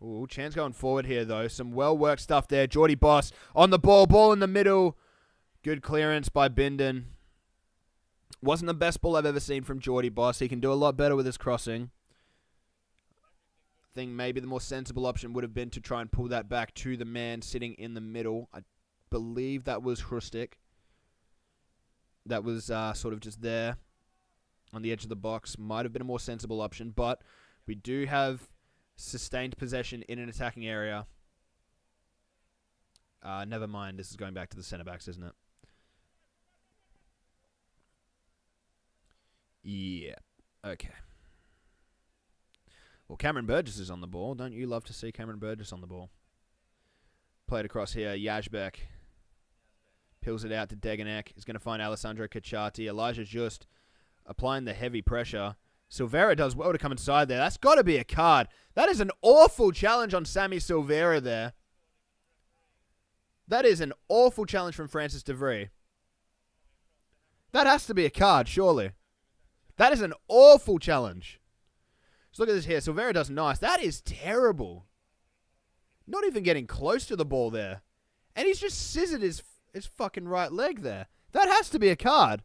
Ooh, chance going forward here, though. Some well-worked stuff there. Geordie Boss on the ball. Ball in the middle. Good clearance by Bindon. Wasn't the best ball I've ever seen from Geordie Boss. He can do a lot better with his crossing. I think maybe the more sensible option would have been to try and pull that back to the man sitting in the middle. I believe that was Hrustic. That was sort of just there on the edge of the box. Might have been a more sensible option, but we do have sustained possession in an attacking area. Never mind. This is going back to the centre-backs, isn't it? Yeah. Okay. Well, Cameron Burgess is on the ball. Don't you love to see Cameron Burgess on the ball? Played across here. Yajbek. Peels it out to Deganek. He's going to find Alessandro Cacciati. Elijah just applying the heavy pressure. Silvera does well to come inside there. That's got to be a card. That is an awful challenge on Sammy Silvera there. That is an awful challenge from Francis de Vries. That has to be a card, surely. That is an awful challenge. So look at this here. Silvera does nice. That is terrible. Not even getting close to the ball there. And he's just scissored his fucking right leg there. That has to be a card.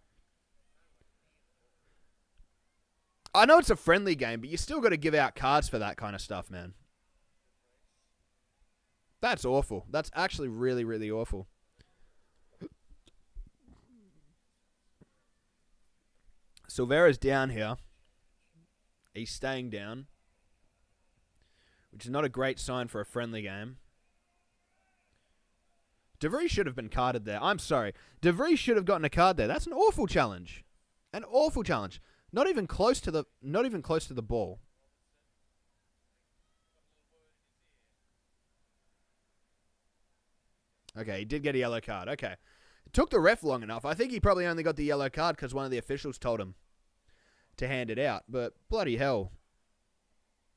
I know it's a friendly game, but you still got to give out cards for that kind of stuff, man. That's awful. That's actually really, really awful. Silvera's down here. He's staying down, which is not a great sign for a friendly game. De Vries should have been carded there. I'm sorry. De Vries should have gotten a card there. That's an awful challenge. An awful challenge. Not even close to the ball. Okay, he did get a yellow card. Okay. It took the ref long enough. I think he probably only got the yellow card because one of the officials told him to hand it out. But bloody hell.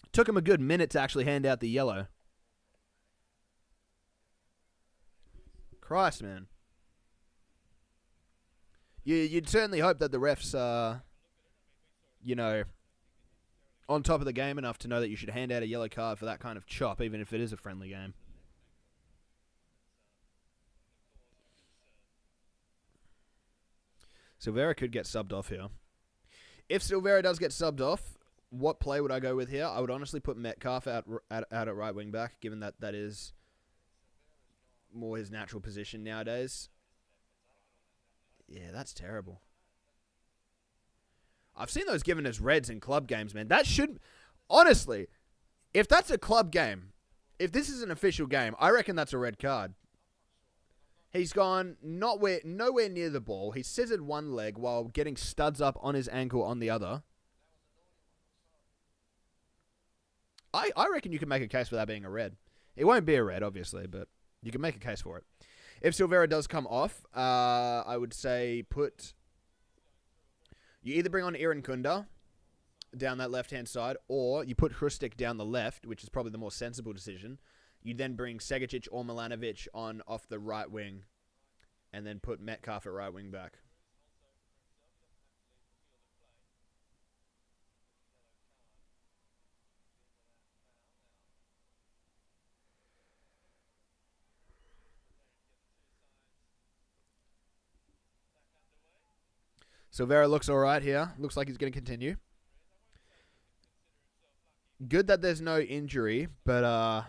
It took him a good minute to actually hand out the yellow. Christ, man. You'd certainly hope that the refs are, on top of the game enough to know that you should hand out a yellow card for that kind of chop, even if it is a friendly game. Silvera could get subbed off here. If Silvera does get subbed off, what play would I go with here? I would honestly put Metcalf out at right wing back, given that that is more his natural position nowadays. Yeah, that's terrible. I've seen those given as reds in club games, man. That should... Honestly, if that's a club game, if this is an official game, I reckon that's a red card. He's gone nowhere near the ball. He scissored one leg while getting studs up on his ankle on the other. I reckon you can make a case for that being a red. It won't be a red, obviously, but you can make a case for it. If Silvera does come off, I would say you either bring on Irankunda down that left-hand side, or you put Hrustic down the left, which is probably the more sensible decision. You then bring Segicic or Milanovic on off the right wing, and then put Metcalf at right wing back. Silvera looks all right here. Looks like he's going to continue. Good that there's no injury, but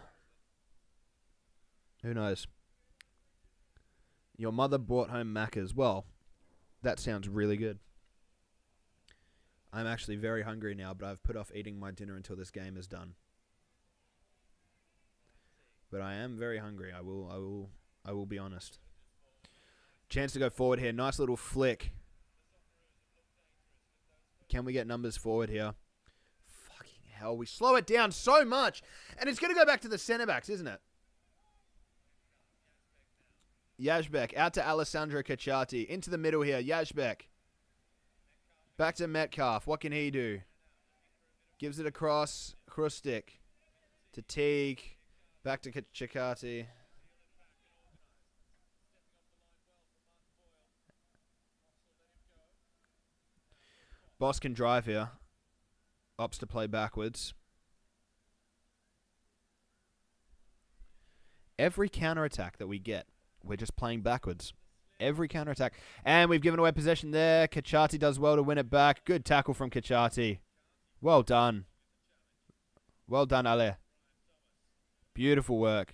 who knows? Your mother brought home Macca's. Well, that sounds really good. I'm actually very hungry now, but I've put off eating my dinner until this game is done. But I am very hungry. I will be honest. Chance to go forward here. Nice little flick. Can we get numbers forward here? Fucking hell, we slow it down so much. And it's going to go back to the centre-backs, isn't it? Yazbek out to Alessandro Cacciati. Into the middle here. Yazbek. Back to Metcalf. What can he do? Gives it across. Hrustic. To Teague. Back to Cacciati. Boss can drive here. Opts to play backwards. Every counter-attack that we get, we're just playing backwards. Every counter-attack. And we've given away possession there. Cacciati does well to win it back. Good tackle from Cacciati. Well done. Well done, Ale. Beautiful work.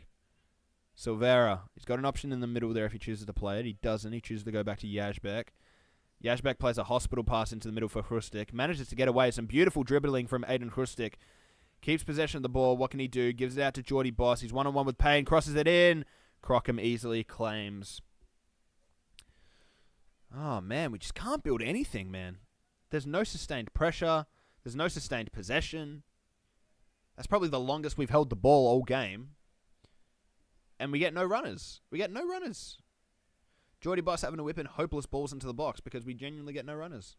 Silvera. He's got an option in the middle there if he chooses to play it. He doesn't. He chooses to go back to Yazbek. Yazbek plays a hospital pass into the middle for Hrustic. Manages to get away. Some beautiful dribbling from Aiden Hrustic. Keeps possession of the ball. What can he do? Gives it out to Geordie Boss. He's one-on-one with Payne. Crosses it in. Crockham easily claims. Oh, man. We just can't build anything, man. There's no sustained pressure. There's no sustained possession. That's probably the longest we've held the ball all game. And we get no runners. We get no runners. Geordie Boss having to whip in hopeless balls into the box because we genuinely get no runners.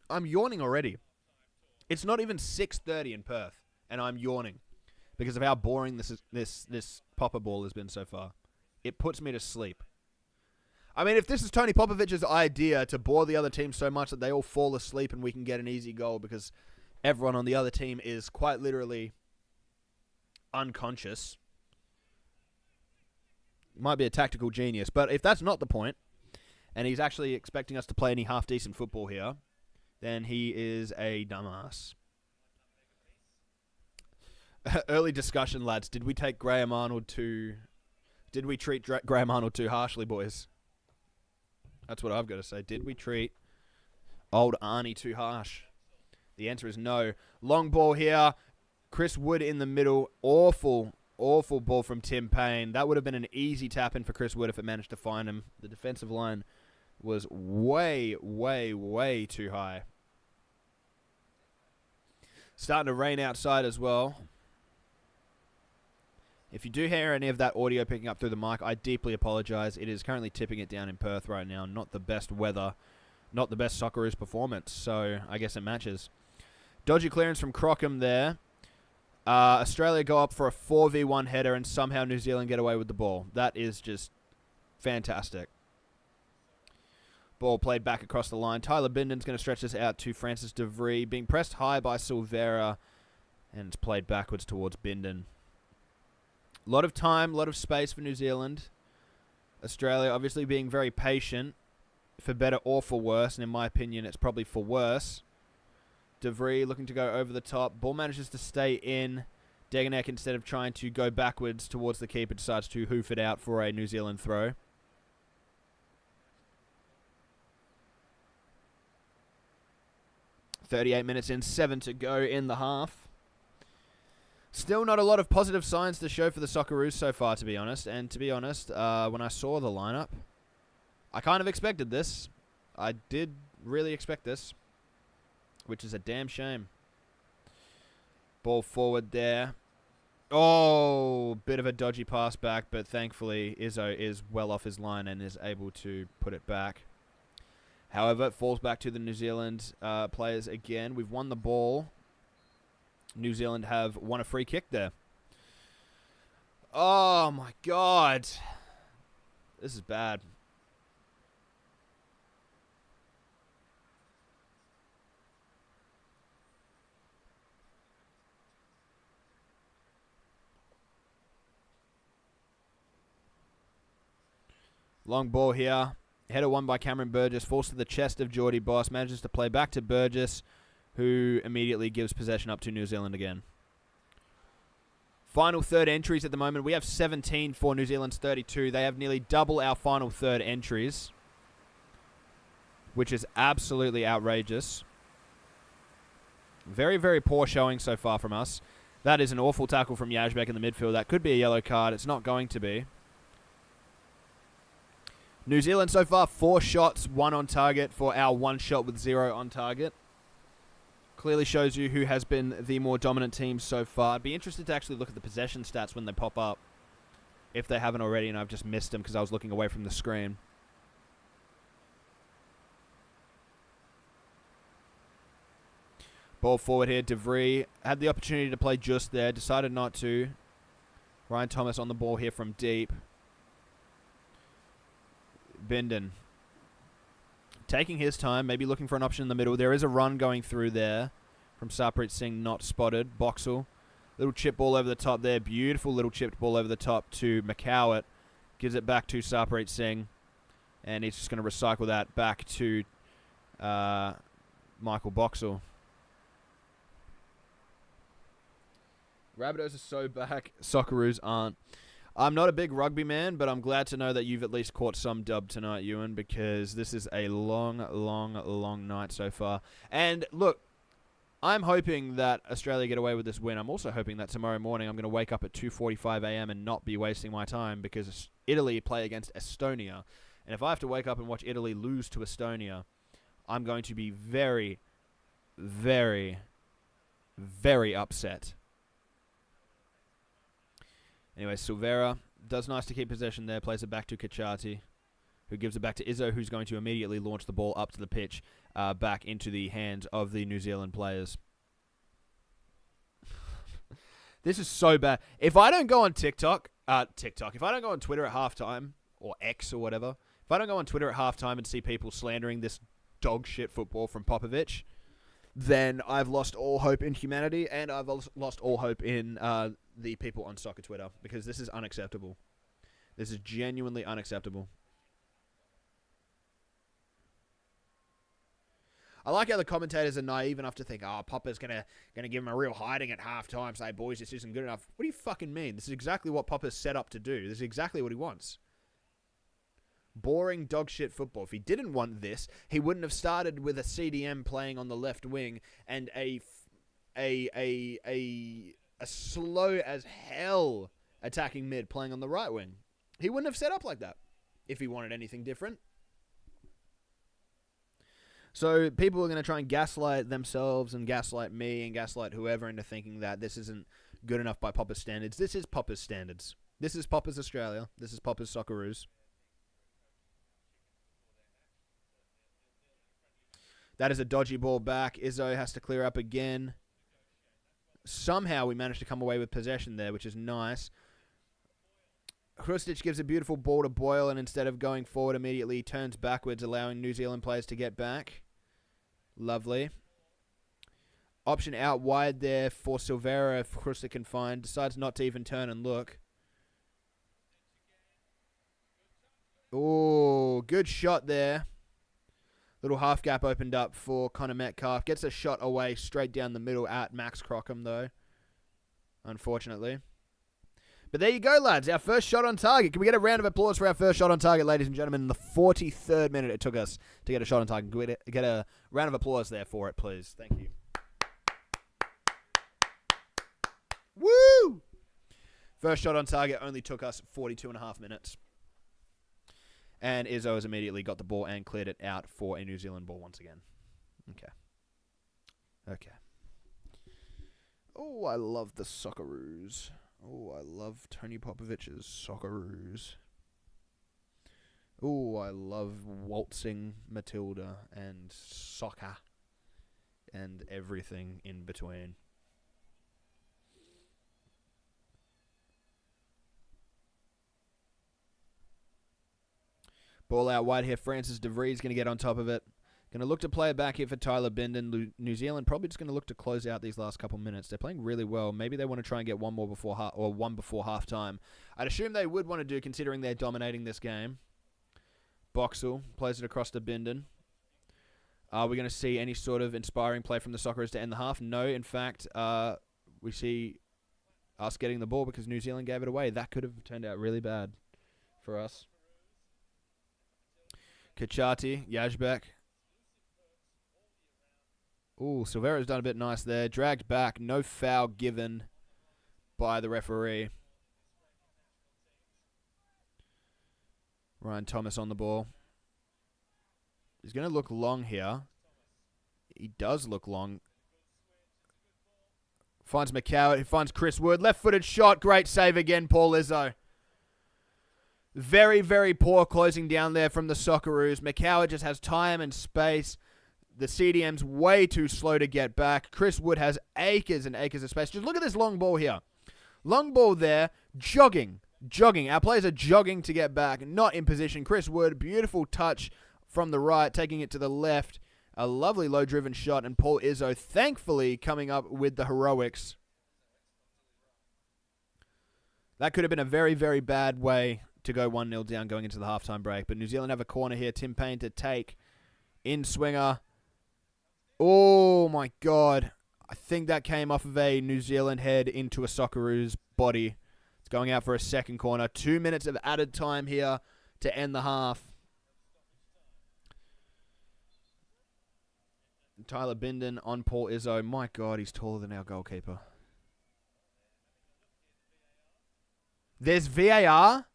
I'm yawning already. It's not even 6:30 in Perth, and I'm yawning because of how boring this Popper ball has been so far. It puts me to sleep. I mean, if this is Tony Popovich's idea to bore the other team so much that they all fall asleep and we can get an easy goal because everyone on the other team is quite literally unconscious, might be a tactical genius. But if that's not the point, and he's actually expecting us to play any half-decent football here, then he is a dumbass. Early discussion, lads. Did we take Graham Arnold too... Did we treat Graham Arnold too harshly, boys? That's what I've got to say. Did we treat old Arnie too harsh? The answer is no. Long ball here. Chris Wood in the middle. Awful, awful ball from Tim Payne. That would have been an easy tap-in for Chris Wood if it managed to find him. The defensive line was way, way, way too high. Starting to rain outside as well. If you do hear any of that audio picking up through the mic, I deeply apologize. It is currently tipping it down in Perth right now. Not the best weather. Not the best Socceroos performance. So I guess it matches. Dodgy clearance from Crockham there. Australia go up for a 4v1 header and somehow New Zealand get away with the ball. That is just fantastic. Ball played back across the line. Tyler Binden's going to stretch this out to Francis de Vries. Being pressed high by Silvera. And it's played backwards towards Binden. A lot of time, a lot of space for New Zealand. Australia obviously being very patient, for better or for worse, and in my opinion it's probably for worse. De Vries looking to go over the top. Ball manages to stay in. Degenek, instead of trying to go backwards towards the keeper, decides to hoof it out for a New Zealand throw. .38 minutes in, 7 to go in the half. Still not a lot of positive signs to show for the Socceroos so far, to be honest. And to be honest, when I saw the lineup, I kind of expected this. I did really expect this, which is a damn shame. Ball forward there. Oh, bit of a dodgy pass back, but thankfully Izzo is well off his line and is able to put it back. However, it falls back to the New Zealand players again. We've won the ball. New Zealand have won a free kick there. Oh, my God. This is bad. Long ball here. Header won by Cameron Burgess. Falls to the chest of Geordie Boss. Manages to play back to Burgess, who immediately gives possession up to New Zealand again. Final third entries at the moment. We have 17 for New Zealand's 32. They have nearly double our final third entries, which is absolutely outrageous. Very, very poor showing so far from us. That is an awful tackle from Yazbek in the midfield. That could be a yellow card. It's not going to be. New Zealand so far, 4 shots, 1 on target for our 1 shot with 0 on target. Clearly shows you who has been the more dominant team so far. I'd be interested to actually look at the possession stats when they pop up, if they haven't already, and I've just missed them because I was looking away from the screen. Ball forward here. De Vries had the opportunity to play just there, decided not to. Ryan Thomas on the ball here from deep. Bindon taking his time, maybe looking for an option in the middle. There is a run going through there from Sarpreet Singh, not spotted. Boxall. Little chip ball over the top there. Beautiful little chipped ball over the top to McCowett. Gives it back to Sarpreet Singh. And he's just going to recycle that back to Michael Boxall. Rabbitohs are so back. Socceroos aren't. I'm not a big rugby man, but I'm glad to know that you've at least caught some dub tonight, Ewan, because this is a long, long, long night so far. And look, I'm hoping that Australia get away with this win. I'm also hoping that tomorrow morning I'm going to wake up at 2:45 a.m. and not be wasting my time because Italy play against Estonia. And if I have to wake up and watch Italy lose to Estonia, I'm going to be very, very, very upset. Anyway, Silvera does nice to keep possession there, plays it back to Kachati, who gives it back to Izzo, who's going to immediately launch the ball up to the pitch, back into the hands of the New Zealand players. This is so bad. If I don't go on if I don't go on Twitter at halftime, or X or whatever, if I don't go on Twitter at halftime and see people slandering this dog shit football from Popovic, then I've lost all hope in humanity, and I've lost all hope in the people on soccer Twitter, because this is unacceptable. This is genuinely unacceptable. I like how the commentators are naive enough to think, oh, Popper's gonna give him a real hiding at halftime, say, boys, this isn't good enough. What do you fucking mean? This is exactly what Popper's set up to do. This is exactly what he wants. Boring dog shit football. If he didn't want this, he wouldn't have started with a CDM playing on the left wing and a slow as hell attacking mid playing on the right wing. He wouldn't have set up like that if he wanted anything different. So people are going to try and gaslight themselves and gaslight me and gaslight whoever into thinking that this isn't good enough by Popper's standards. This is Popper's standards. This is Popper's Australia. This is Popper's Socceroos. That is a dodgy ball back. Izzo has to clear up again. Somehow we managed to come away with possession there, which is nice. Hrustic gives a beautiful ball to Boyle, and instead of going forward immediately, he turns backwards, allowing New Zealand players to get back. Lovely. Option out wide there for Silvera if Hrustic can find. Decides not to even turn and look. Oh, good shot there. Little half gap opened up for Connor Metcalf. Gets a shot away straight down the middle at Max Crockham, though. Unfortunately. But there you go, lads. Our first shot on target. Can we get a round of applause for our first shot on target, ladies and gentlemen? In the 43rd minute it took us to get a shot on target. Can we get a round of applause there for it, please? Thank you. Woo! First shot on target only took us 42.5 minutes. And Izzo has immediately got the ball and cleared it out for a New Zealand ball once again. Okay. Oh, I love the Socceroos. Oh, I love Tony Popovic's Socceroos. Oh, I love waltzing Matilda and soccer and everything in between. Ball out wide here. Francis De Vries going to get on top of it. Going to look to play it back here for Tyler Bindon. New Zealand probably just going to look to close out these last couple minutes. They're playing really well. Maybe they want to try and get one before half time. I'd assume they would want to do, considering they're dominating this game. Boxall plays it across to Bindon. Are we going to see any sort of inspiring play from the Socceroos to end the half? No. In fact, we see us getting the ball because New Zealand gave it away. That could have turned out really bad for us. Kachati, Yazbek. Ooh, Silvera's done a bit nice there. Dragged back. No foul given by the referee. Ryan Thomas on the ball. He's going to look long here. He does look long. Finds McCowan, who finds Chris Wood. Left-footed shot. Great save again, Paul Izzo. Very, very poor closing down there from the Socceroos. McCowan just has time and space. The CDM's way too slow to get back. Chris Wood has acres and acres of space. Just look at this long ball here. Long ball there. Jogging. Our players are jogging to get back. Not in position. Chris Wood, beautiful touch from the right, taking it to the left. A lovely low-driven shot, and Paul Izzo thankfully coming up with the heroics. That could have been a very, very bad way to go 1-0 down going into the halftime break. But New Zealand have a corner here. Tim Payne to take. In swinger. Oh, my God. I think that came off of a New Zealand head into a Socceroos body. It's going out for a second corner. 2 minutes of added time here to end the half. Tyler Bindon on Paul Izzo. My God, he's taller than our goalkeeper. There's VAR?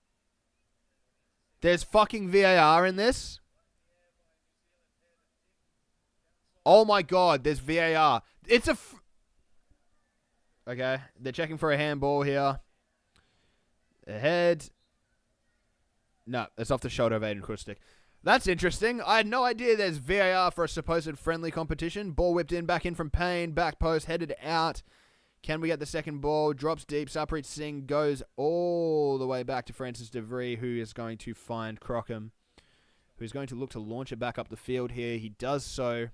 There's fucking VAR in this? Oh my God, there's VAR. It's a... Okay, they're checking for a handball here. Ahead. No, it's off the shoulder of Aiden Krustik. That's interesting. I had no idea there's VAR for a supposed friendly competition. Ball whipped in, back in from Payne. Back post, headed out. Can we get the second ball? Drops deep. Sarpreet Singh goes all the way back to Francis De Vries, who is going to find Crockham, who's going to look to launch it back up the field here. He does so.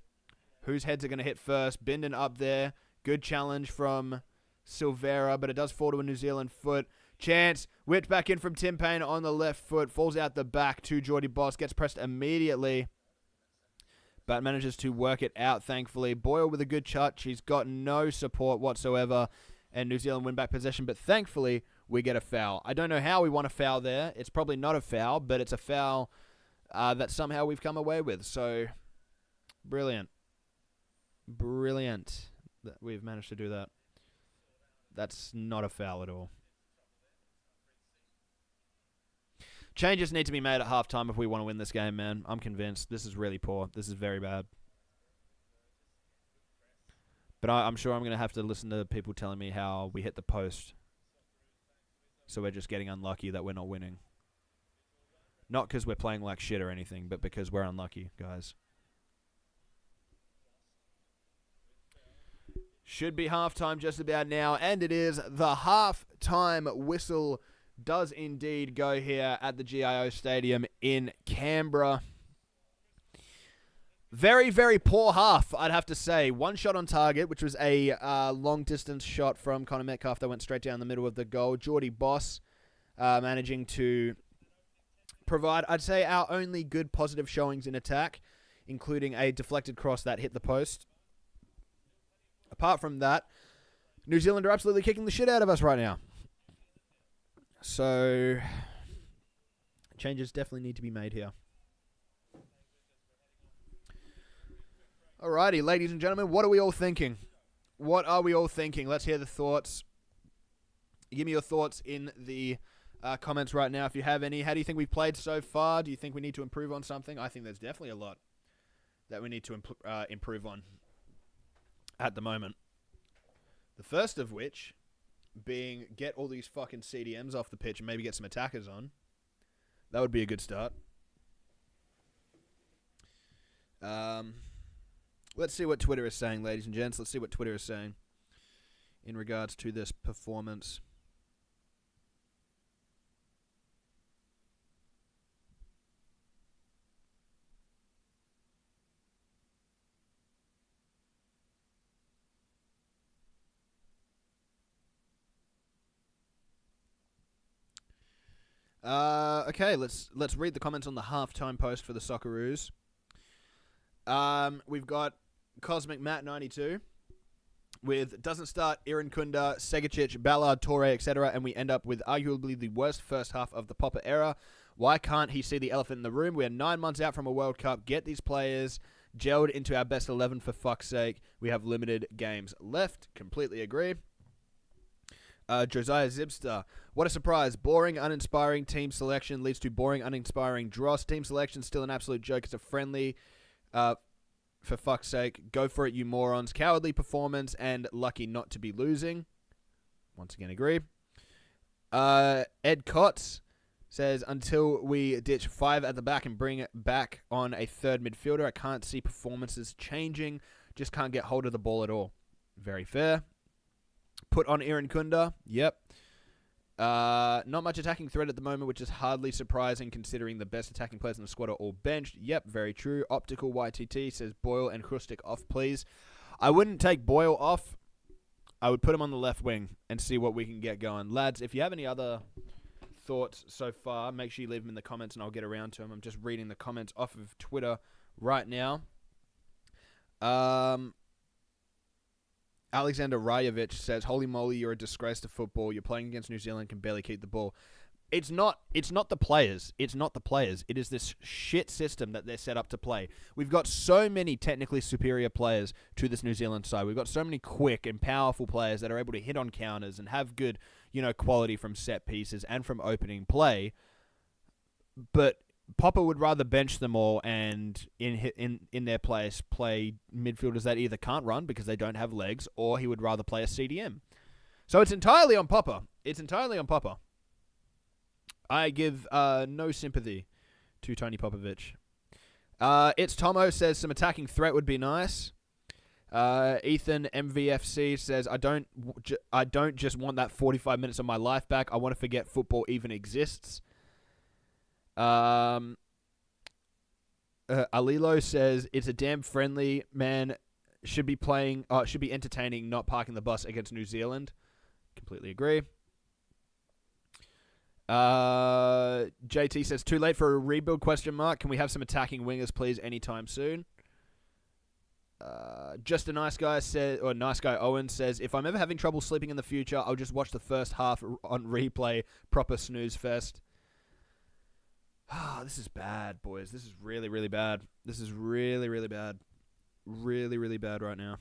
Whose heads are going to hit first? Bindon up there. Good challenge from Silvera, but it does fall to a New Zealand foot. Chance, whipped back in from Tim Payne on the left foot, falls out the back to Geordie Boss, gets pressed immediately, but manages to work it out, thankfully. Boyle with a good touch, he's got no support whatsoever, and New Zealand win back possession, but thankfully, we get a foul. I don't know how we want a foul there. It's probably not a foul, but it's a foul that somehow we've come away with, so brilliant. Brilliant that we've managed to do that. That's not a foul at all. Changes need to be made at halftime if we want to win this game, man. I'm convinced. This is really poor. This is very bad. But I'm sure I'm going to have to listen to people telling me how we hit the post. So we're just getting unlucky that we're not winning. Not because we're playing like shit or anything, but because we're unlucky, guys. Should be halftime just about now, and it is. The halftime whistle does indeed go here at the GIO Stadium in Canberra. Very, very poor half, I'd have to say. One shot on target, which was a long-distance shot from Connor Metcalf that went straight down the middle of the goal. Geordie Boss managing to provide, I'd say, our only good positive showings in attack, including a deflected cross that hit the post. Apart from that, New Zealand are absolutely kicking the shit out of us right now. So, changes definitely need to be made here. Alrighty, ladies and gentlemen, what are we all thinking? What are we all thinking? Let's hear the thoughts. Give me your thoughts in the comments right now if you have any. How do you think we've played so far? Do you think we need to improve on something? I think there's definitely a lot that we need to improve on at the moment. The first of which being get all these fucking CDMs off the pitch and maybe get some attackers on. That would be a good start. Let's see what Twitter is saying, ladies and gents. Let's see what Twitter is saying in regards to this performance. Okay, let's read the comments on the halftime post for the Socceroos. We've got Cosmic Matt 92 with doesn't start Irankunda, Segacic, Ballard, Torre, etc., and we end up with arguably the worst first half of the Popper era. Why can't he see the elephant in the room? We are 9 months out from a World Cup. Get these players gelled into our best 11 for fuck's sake. We have limited games left. Completely agree. Josiah Zibster. What a surprise. Boring, uninspiring team selection leads to boring, uninspiring dross. Team selection still an absolute joke. It's a friendly. For fuck's sake, go for it, you morons. Cowardly performance and lucky not to be losing. Once again, agree. Ed Kotz says, until we ditch 5 at the back and bring it back on a third midfielder, I can't see performances changing. Just can't get hold of the ball at all. Very fair. Put on Aaron Kunda. Yep. Not much attacking threat at the moment, which is hardly surprising considering the best attacking players in the squad are all benched. Yep, very true. Optical YTT says Boyle and Hrustic off, please. I wouldn't take Boyle off. I would put him on the left wing and see what we can get going. Lads, if you have any other thoughts so far, make sure you leave them in the comments and I'll get around to them. I'm just reading the comments off of Twitter right now. Alexander Rajovic says, holy moly, you're a disgrace to football. You're playing against New Zealand, can barely keep the ball. It's not the players. It's not the players. It is this shit system that they're set up to play. We've got so many technically superior players to this New Zealand side. We've got so many quick and powerful players that are able to hit on counters and have good, quality from set pieces and from opening play. But Popper would rather bench them all and in their place play midfielders that either can't run because they don't have legs, or he would rather play a CDM. So it's entirely on Popper. I give no sympathy to Tony Popovic. It's Tomo says some attacking threat would be nice. Ethan MVFC says I don't just want that 45 minutes of my life back. I want to forget football even exists. Alilo says it's a damn friendly, man. Should be entertaining, not parking the bus against New Zealand. Completely agree. JT says too late for a rebuild ? Can we have some attacking wingers, please, anytime soon? Just a nice guy Owen says, if I'm ever having trouble sleeping in the future, I'll just watch the first half on replay. Proper snooze fest. This is bad, boys. This is really, really bad. This is really, really bad. Really, really bad right now.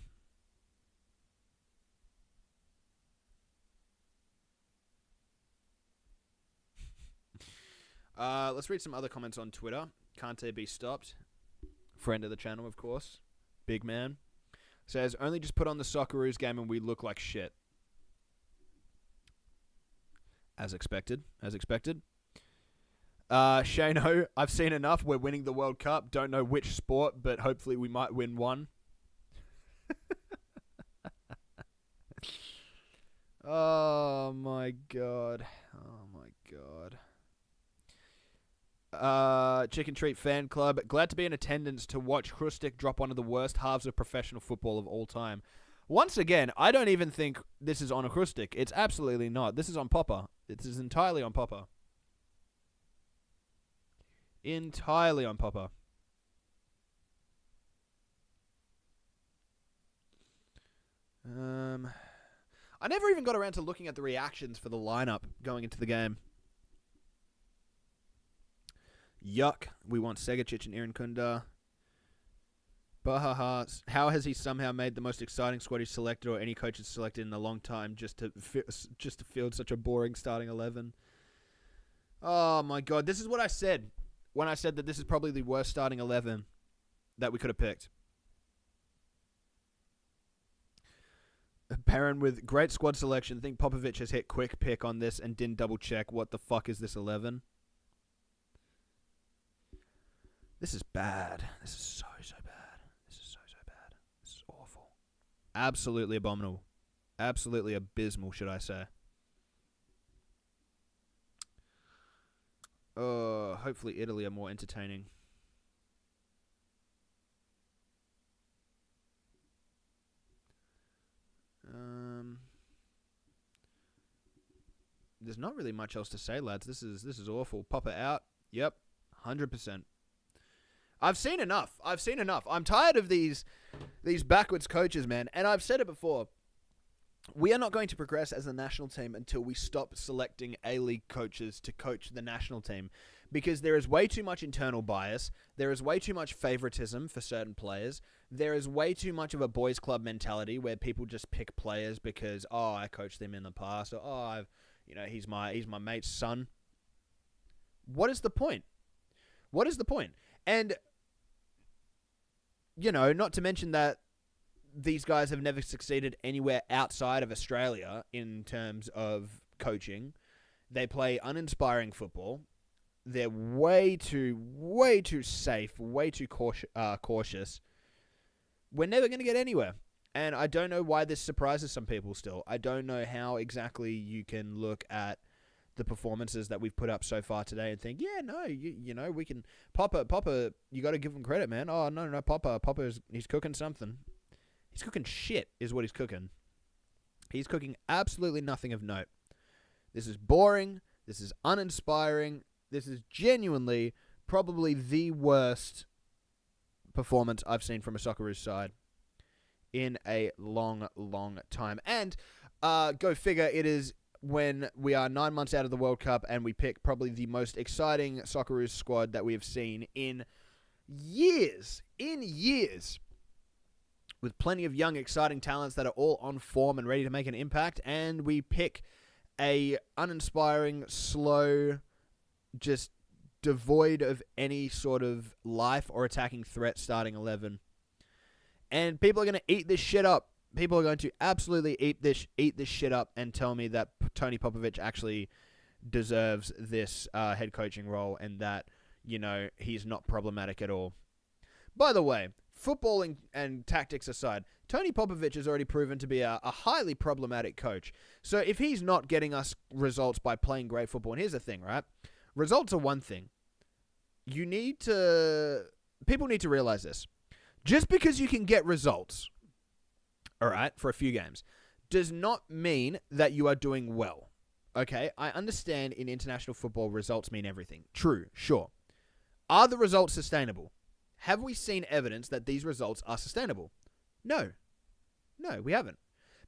Let's read some other comments on Twitter. Can't be stopped. Friend of the channel, of course. Big man. Says, only just put on the Socceroos game and we look like shit. As expected. Shano, I've seen enough. We're winning the World Cup. Don't know which sport, but hopefully we might win one. Oh my god. Chicken Treat Fan Club. Glad to be in attendance to watch Hrustic drop one of the worst halves of professional football of all time. Once again, I don't even think this is on Hrustic. It's absolutely not. This is on Popper. This is entirely on Popper. Entirely on Popper. I never even got around to looking at the reactions for the lineup going into the game. Yuck. We want Segacic and Aaron Kunda. Bahaha. How has he somehow made the most exciting squad he's selected or any coach has selected in a long time just to field such a boring starting 11? Oh my god. This is what I said when I said that this is probably the worst starting 11 that we could have picked. Perrin with great squad selection. Think Popovic has hit quick pick on this and didn't double check. What the fuck is this 11? This is bad. This is so bad. This is so bad. This is awful. Absolutely abominable. Absolutely abysmal, should I say. Hopefully Italy are more entertaining. There's not really much else to say, lads. This is awful. Pop it out. Yep, 100%. I've seen enough. I'm tired of these backwards coaches, man. And I've said it before. We are not going to progress as a national team until we stop selecting A-League coaches to coach the national team. Because there is way too much internal bias. There is way too much favoritism for certain players. There is way too much of a boys club mentality where people just pick players because, I coached them in the past. Or, he's my mate's son. What is the point? And not to mention that these guys have never succeeded anywhere outside of Australia in terms of coaching. They play uninspiring football. They're way too safe, way too cautious. We're never going to get anywhere. And I don't know why this surprises some people still. I don't know how exactly you can look at the performances that we've put up so far today and think, yeah, no, we can... Popper, you got to give him credit, man. Oh, no, Popper, he's cooking something. He's cooking shit is what he's cooking. He's cooking absolutely nothing of note. This is boring. This is uninspiring. This is genuinely probably the worst performance I've seen from a Socceroos side in a long, long time. And go figure, it is when we are 9 months out of the World Cup and we pick probably the most exciting Socceroos squad that we have seen in years. With plenty of young, exciting talents that are all on form and ready to make an impact. And we pick a uninspiring, slow, just devoid of any sort of life or attacking threat starting 11. And people are going to eat this shit up. People are going to absolutely eat this shit up and tell me that Tony Popovic actually deserves this head coaching role and that, he's not problematic at all. By the way, footballing and tactics aside, Tony Popovic has already proven to be a highly problematic coach. So if he's not getting us results by playing great football, and here's the thing, right? Results are one thing. People need to realize this. Just because you can get results, all right, for a few games, does not mean that you are doing well. Okay? I understand in international football, results mean everything. True, sure. Are the results sustainable? Have we seen evidence that these results are sustainable? No. No, we haven't.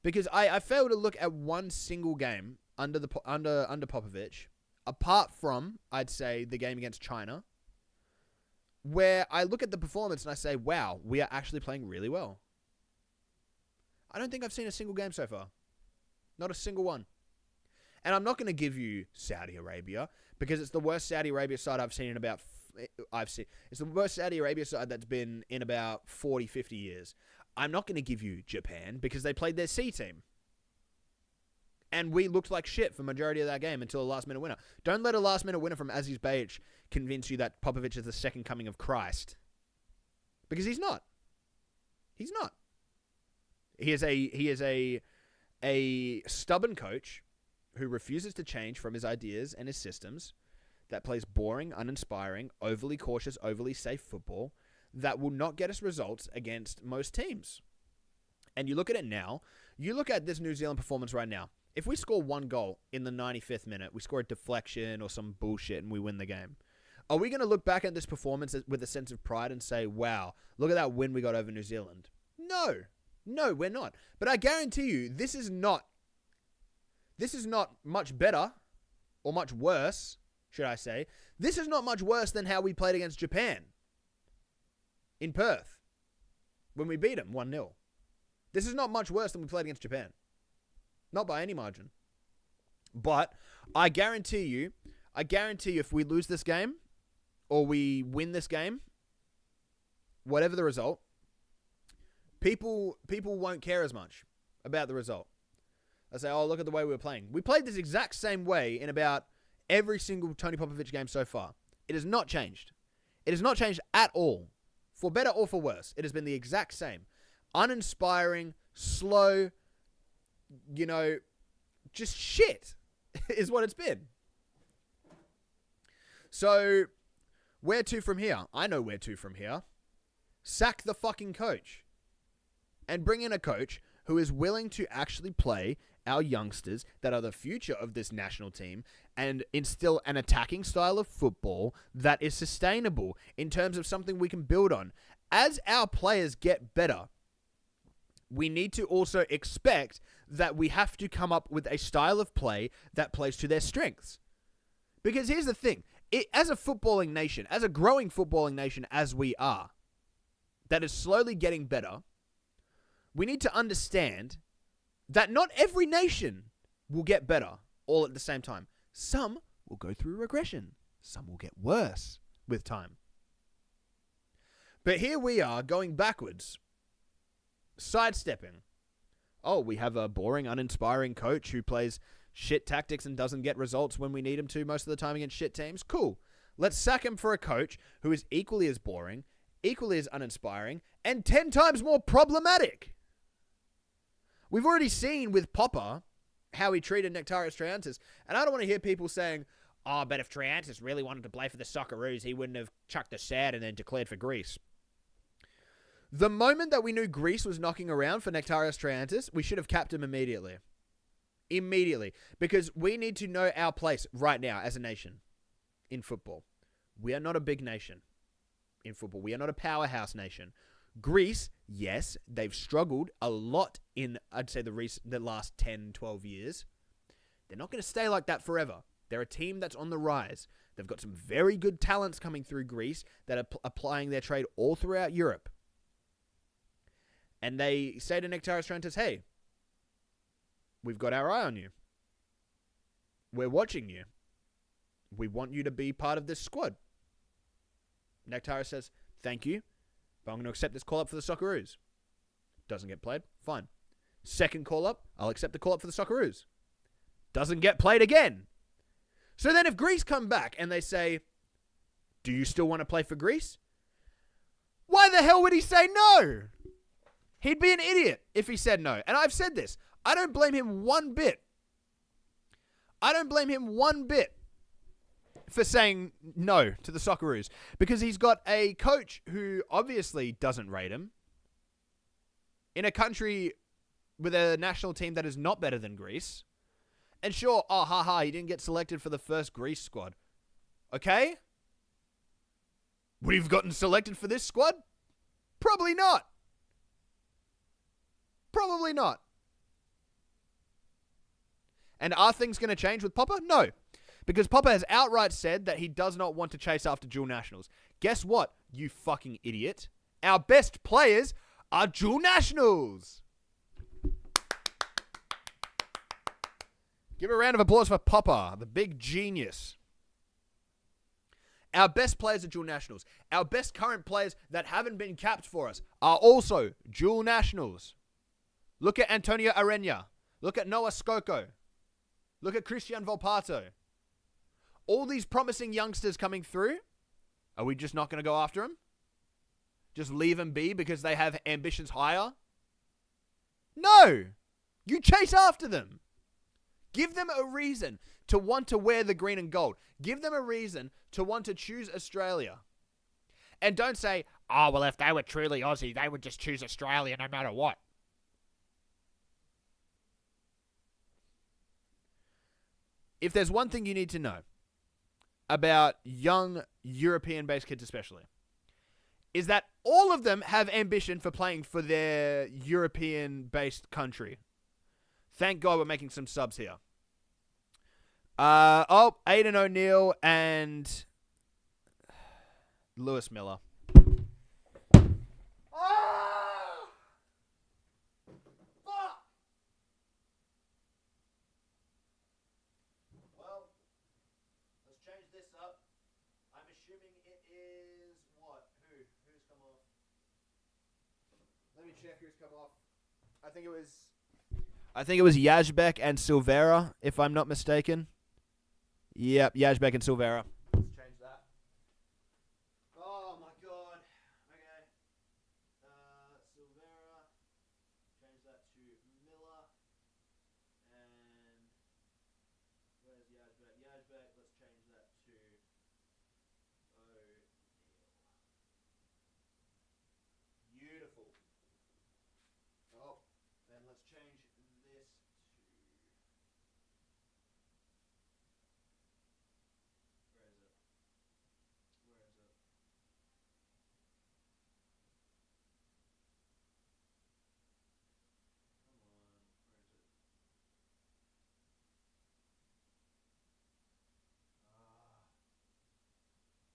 Because I fail to look at one single game under Popovic, apart from, I'd say, the game against China, where I look at the performance and I say, wow, we are actually playing really well. I don't think I've seen a single game so far. Not a single one. And I'm not going to give you Saudi Arabia, because it's the worst Saudi Arabia side I've seen in about... It's the worst Saudi Arabia side that's been in about 40, 50 years. I'm not going to give you Japan, because they played their C team. And we looked like shit for majority of that game until a last-minute winner. Don't let a last-minute winner from Aziz Behich convince you that Popovic is the second coming of Christ. Because he's not. He's not. He is a stubborn coach who refuses to change from his ideas and his systems, that plays boring, uninspiring, overly cautious, overly safe football that will not get us results against most teams. And you look at it now. You look at this New Zealand performance right now. If we score one goal in the 95th minute, we score a deflection or some bullshit and we win the game. Are we going to look back at this performance with a sense of pride and say, wow, look at that win we got over New Zealand? No. No, we're not. But I guarantee you, this is not much better or much worse, should I say. This is not much worse than how we played against Japan in Perth when we beat them 1-0. This is not much worse than we played against Japan. Not by any margin. But I guarantee you if we lose this game or we win this game, whatever the result, people won't care as much about the result. They'll say, oh, look at the way we were playing. We played this exact same way in about every single Tony Popovic game so far. It has not changed. It has not changed at all. For better or for worse. It has been the exact same. Uninspiring, slow, just shit is what it's been. So, where to from here? I know where to from here. Sack the fucking coach. And bring in a coach who is willing to actually play our youngsters that are the future of this national team and instill an attacking style of football that is sustainable in terms of something we can build on. As our players get better, we need to also expect that we have to come up with a style of play that plays to their strengths. Because here's the thing. As a footballing nation, as a growing footballing nation as we are, that is slowly getting better, we need to understand that not every nation will get better all at the same time. Some will go through regression. Some will get worse with time. But here we are going backwards, sidestepping. Oh, we have a boring, uninspiring coach who plays shit tactics and doesn't get results when we need him to most of the time against shit teams. Cool. Let's sack him for a coach who is equally as boring, equally as uninspiring, and 10 times more problematic. We've already seen with Popper how he treated Nektarios Triantis, and I don't want to hear people saying, oh, but if Triantis really wanted to play for the Socceroos, he wouldn't have chucked a sad and then declared for Greece. The moment that we knew Greece was knocking around for Nektarios Triantis, we should have capped him immediately. Immediately. Because we need to know our place right now as a nation in football. We are not a big nation in football. We are not a powerhouse nation. Greece, yes, they've struggled a lot in, I'd say, the last 10, 12 years. They're not going to stay like that forever. They're a team that's on the rise. They've got some very good talents coming through Greece that are applying their trade all throughout Europe. And they say to Nektarios Triantis, hey, we've got our eye on you. We're watching you. We want you to be part of this squad. Nektarios says, thank you, but I'm going to accept this call-up for the Socceroos. Doesn't get played? Fine. Second call-up, I'll accept the call-up for the Socceroos. Doesn't get played again. So then if Greece come back and they say, do you still want to play for Greece? Why the hell would he say no? He'd be an idiot if he said no. And I've said this. I don't blame him one bit. I don't blame him one bit for saying no to the Socceroos. Because he's got a coach who obviously doesn't rate him. In a country with a national team that is not better than Greece. And sure, he didn't get selected for the first Greece squad. Okay? Would he have gotten selected for this squad? Probably not. Probably not. And are things going to change with Popper? No. Because Popper has outright said that he does not want to chase after dual nationals. Guess what, you fucking idiot? Our best players are dual nationals. Give a round of applause for Popper, the big genius. Our best players are dual nationals. Our best current players that haven't been capped for us are also dual nationals. Look at Antonio Arena. Look at Noah Skoko. Look at Christian Volpato. All these promising youngsters coming through, are we just not going to go after them? Just leave them be because they have ambitions higher? No! You chase after them. Give them a reason to want to wear the green and gold. Give them a reason to want to choose Australia. And don't say, oh, well, if they were truly Aussie, they would just choose Australia no matter what. If there's one thing you need to know about young European-based kids especially, is that all of them have ambition for playing for their European-based country. Thank God we're making some subs here. Aidan O'Neill and Lewis Miller. Who's come off? I think it was Yazbek and Silvera, if I'm not mistaken. Yep, Yazbek and Silvera. Let's change that. Oh my god. Okay. Silvera. Change that to Miller. And where's Yazbek? Yazbek, let's change that to O'Neill. Beautiful. Oh, then let's change this to... Where is it? Where is it? Come on, where is it?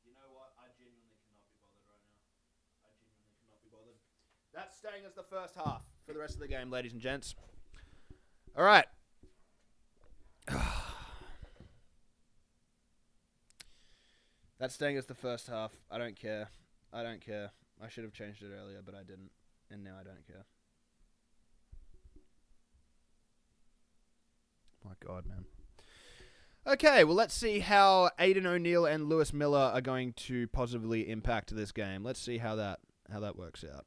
You know what? I genuinely cannot be bothered right now. I genuinely cannot be bothered. That's staying as the first half for the rest of the game, ladies and gents. All right. That's staying as the first half. I don't care. I don't care. I should have changed it earlier, but I didn't. And now I don't care. My God, man. Okay, well, let's see how Aidan O'Neill and Lewis Miller are going to positively impact this game. Let's see how that works out.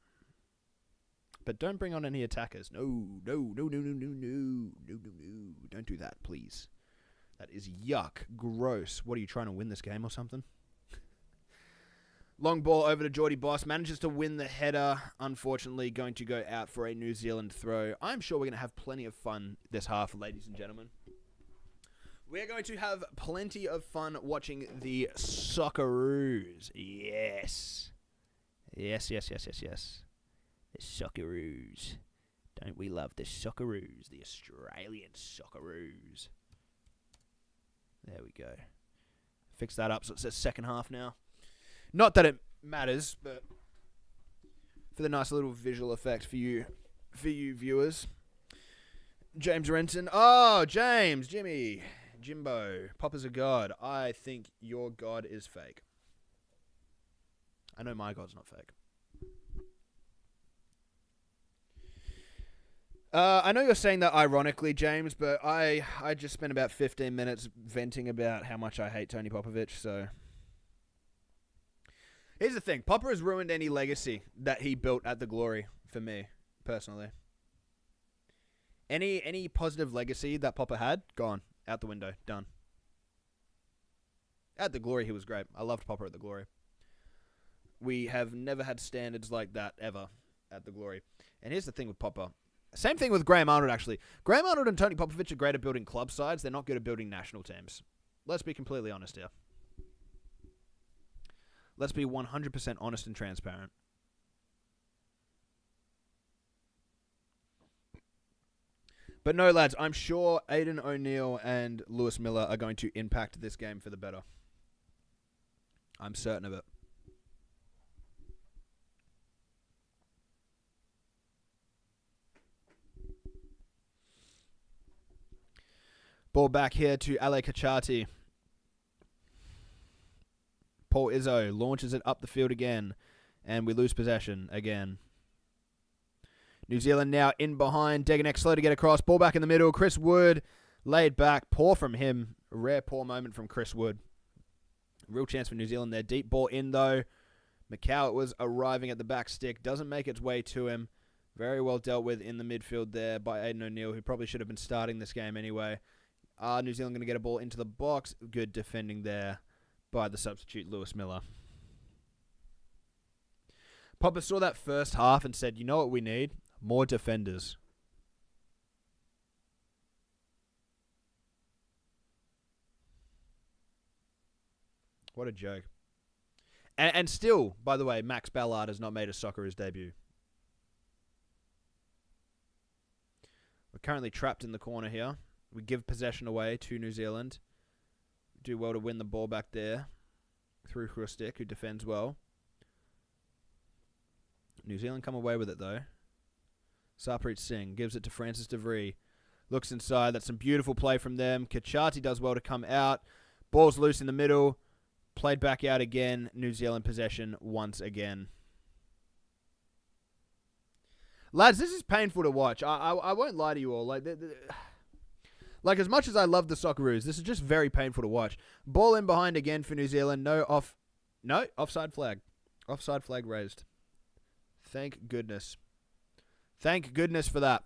But don't bring on any attackers. No. Don't do that, please. That is yuck. Gross. What, are you trying to win this game or something? Long ball over to Geordie Boss. Manages to win the header. Unfortunately, going to go out for a New Zealand throw. I'm sure we're going to have plenty of fun this half, ladies and gentlemen. We're going to have plenty of fun watching the Socceroos. Yes. Yes. The Socceroos. Don't we love the Socceroos? The Australian Socceroos. There we go. Fix that up so it says second half now. Not that it matters, but for the nice little visual effect for you viewers. James Renton. Oh, James, Jimbo. Popper's a god. I think your god is fake. I know my god's not fake. I know you're saying that ironically, James, but I just spent about 15 minutes venting about how much I hate Tony Popovich, so... Here's the thing. Popper has ruined any legacy that he built at the Glory for me, personally. Any positive legacy that Popper had, gone. Out the window. Done. At the Glory, he was great. I loved Popper at the Glory. We have never had standards like that ever at the Glory. And here's the thing with Popper. Same thing with Graham Arnold, actually. Graham Arnold and Tony Popovich are great at building club sides. They're not good at building national teams. Let's be completely honest here. Let's be 100% honest and transparent. But no, lads, I'm sure Aidan O'Neill and Lewis Miller are going to impact this game for the better. I'm certain of it. Ball back here to Ale Kachati. Paul Izzo launches it up the field again, and we lose possession again. New Zealand now in behind. Degenek slow to get across. Ball back in the middle. Chris Wood laid back. Poor from him. A rare poor moment from Chris Wood. Real chance for New Zealand there. Deep ball in, though. McCow was arriving at the back stick. Doesn't make its way to him. Very well dealt with in the midfield there by Aidan O'Neill, who probably should have been starting this game anyway. New Zealand going to get a ball into the box. Good defending there by the substitute Lewis Miller. Popper saw that first half and said, you know what we need? More defenders. What a joke. And still, by the way, Max Ballard has not made a Socceroos debut. We're currently trapped in the corner here. We give possession away to New Zealand. Do well to win the ball back there through Hrustic, who defends well. New Zealand come away with it, though. Sarpreet Singh gives it to Francis de Vries. Looks inside. That's some beautiful play from them. Kachati does well to come out. Ball's loose in the middle. Played back out again. New Zealand possession once again. Lads, this is painful to watch. I won't lie to you all. Like, as much as I love the Socceroos, this is just very painful to watch. Ball in behind again for New Zealand. No, offside flag. Offside flag raised. Thank goodness. Thank goodness for that.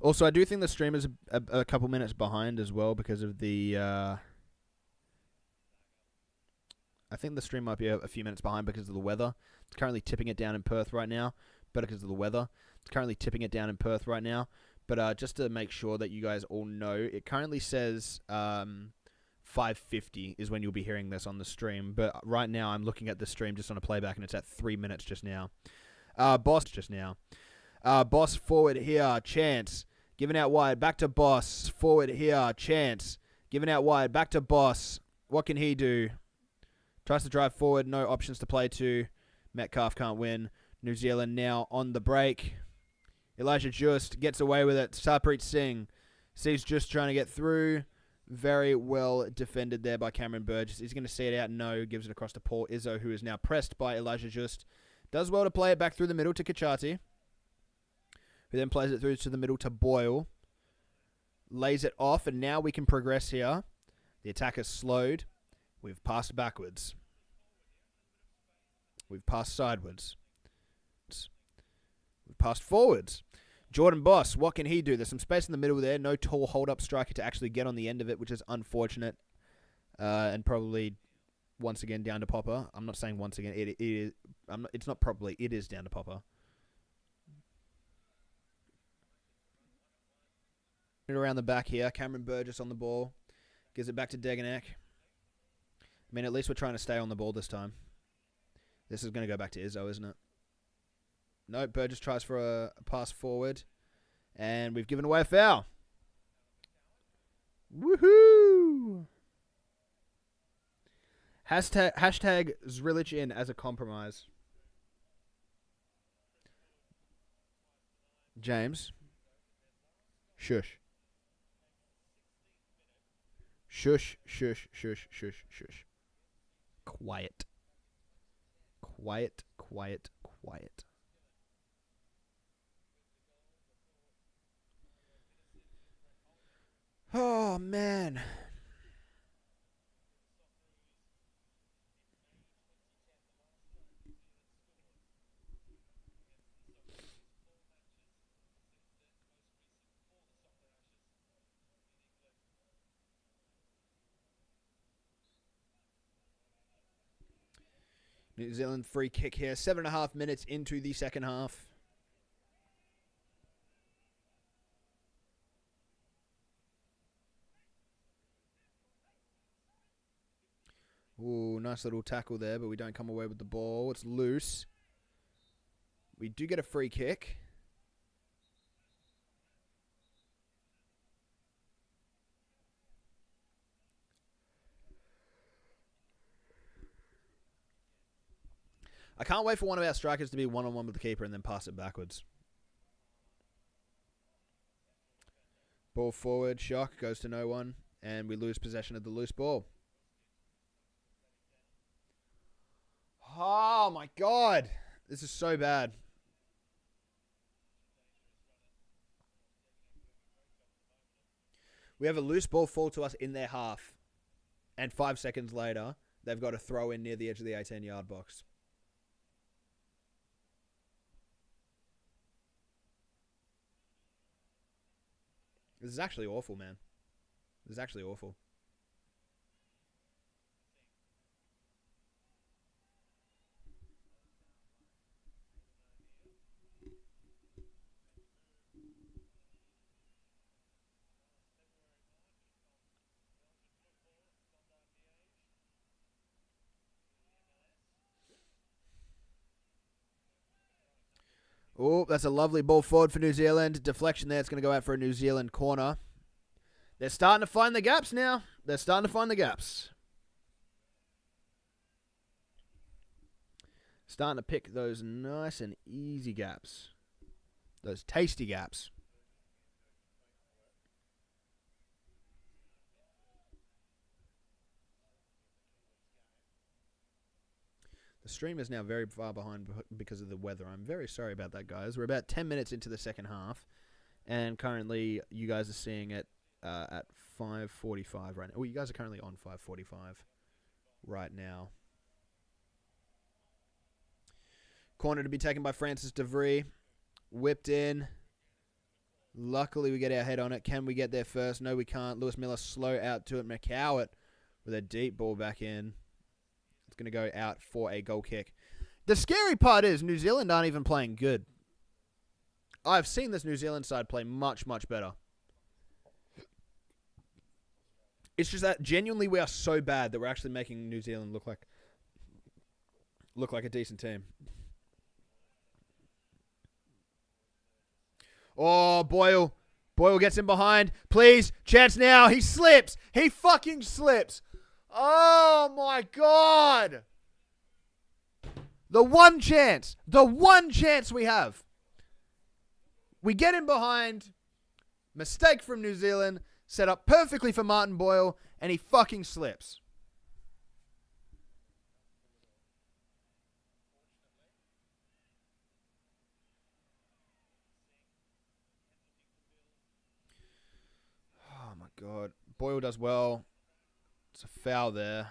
Also, I do think the stream is a couple minutes behind as well because of the... I think the stream might be a few minutes behind because of the weather. It's currently tipping it down in Perth right now, but because of the weather. It's currently tipping it down in Perth right now. But just to make sure that you guys all know, it currently says 5:50 is when you'll be hearing this on the stream. But right now, I'm looking at the stream just on a playback, and it's at 3 minutes just now. Boss just now. Boss forward here. Chance. Giving out wide. Back to Boss. Forward here. Chance. Giving out wide. Back to Boss. What can he do? Tries to drive forward. No options to play to. Metcalf can't win. New Zealand now on the break. Elijah Just gets away with it. Sarpreet Singh sees Just trying to get through. Very well defended there by Cameron Burgess. He's going to see it out. No, gives it across to Paul Izzo, who is now pressed by Elijah Just. Does well to play it back through the middle to Kachati, who then plays it through to the middle to Boyle. Lays it off, and now we can progress here. The attack has slowed. We've passed backwards. We've passed sideways. We've passed forwards. Jordan Boss, what can he do? There's some space in the middle there. No tall hold-up striker to actually get on the end of it, which is unfortunate. And probably, once again, down to Popper. I'm not saying once again. It is. It's not probably. It is down to Popper. Around the back here. Cameron Burgess on the ball. Gives it back to Degenek. I mean, at least we're trying to stay on the ball this time. This is going to go back to Izzo, isn't it? No, Burgess tries for a pass forward. And we've given away a foul. Woohoo! Hashtag Zrilic in as a compromise. James. Shush. Shush, shush, shush, shush, shush. Quiet. Quiet, quiet, quiet. Oh, man. New Zealand free kick here. 7.5 minutes into the second half. Ooh, nice little tackle there, but we don't come away with the ball. It's loose. We do get a free kick. I can't wait for one of our strikers to be one-on-one with the keeper and then pass it backwards. Ball forward, shock, goes to no one, and we lose possession of the loose ball. Oh, my God. This is so bad. We have a loose ball fall to us in their half, and 5 seconds later, they've got a throw in near the edge of the 18-yard box. This is actually awful, man. This is actually awful. Oh, that's a lovely ball forward for New Zealand. Deflection there. It's going to go out for a New Zealand corner. They're starting to find the gaps now. They're starting to find the gaps. Starting to pick those nice and easy gaps. Those tasty gaps. The stream is now very far behind because of the weather. I'm very sorry about that, guys. We're about 10 minutes into the second half, and currently you guys are seeing it at 5:45 right now. Oh, you guys are currently on 5:45 right now. Corner to be taken by Francis DeVries. Whipped in. Luckily, we get our head on it. Can we get there first? No, we can't. Lewis Miller slow out to it. McCowett with a deep ball back in. It's going to go out for a goal kick. The scary part is New Zealand aren't even playing good. I've seen this New Zealand side play much, much better. It's just that genuinely we are so bad that we're actually making New Zealand look like a decent team. Oh, Boyle. Boyle gets in behind. Please, chance now. He slips. He fucking slips. Oh, my God. The one chance we have. We get in behind. Mistake from New Zealand. set up perfectly for Martin Boyle, and he fucking slips. Oh my God. Boyle does well. It's a foul there.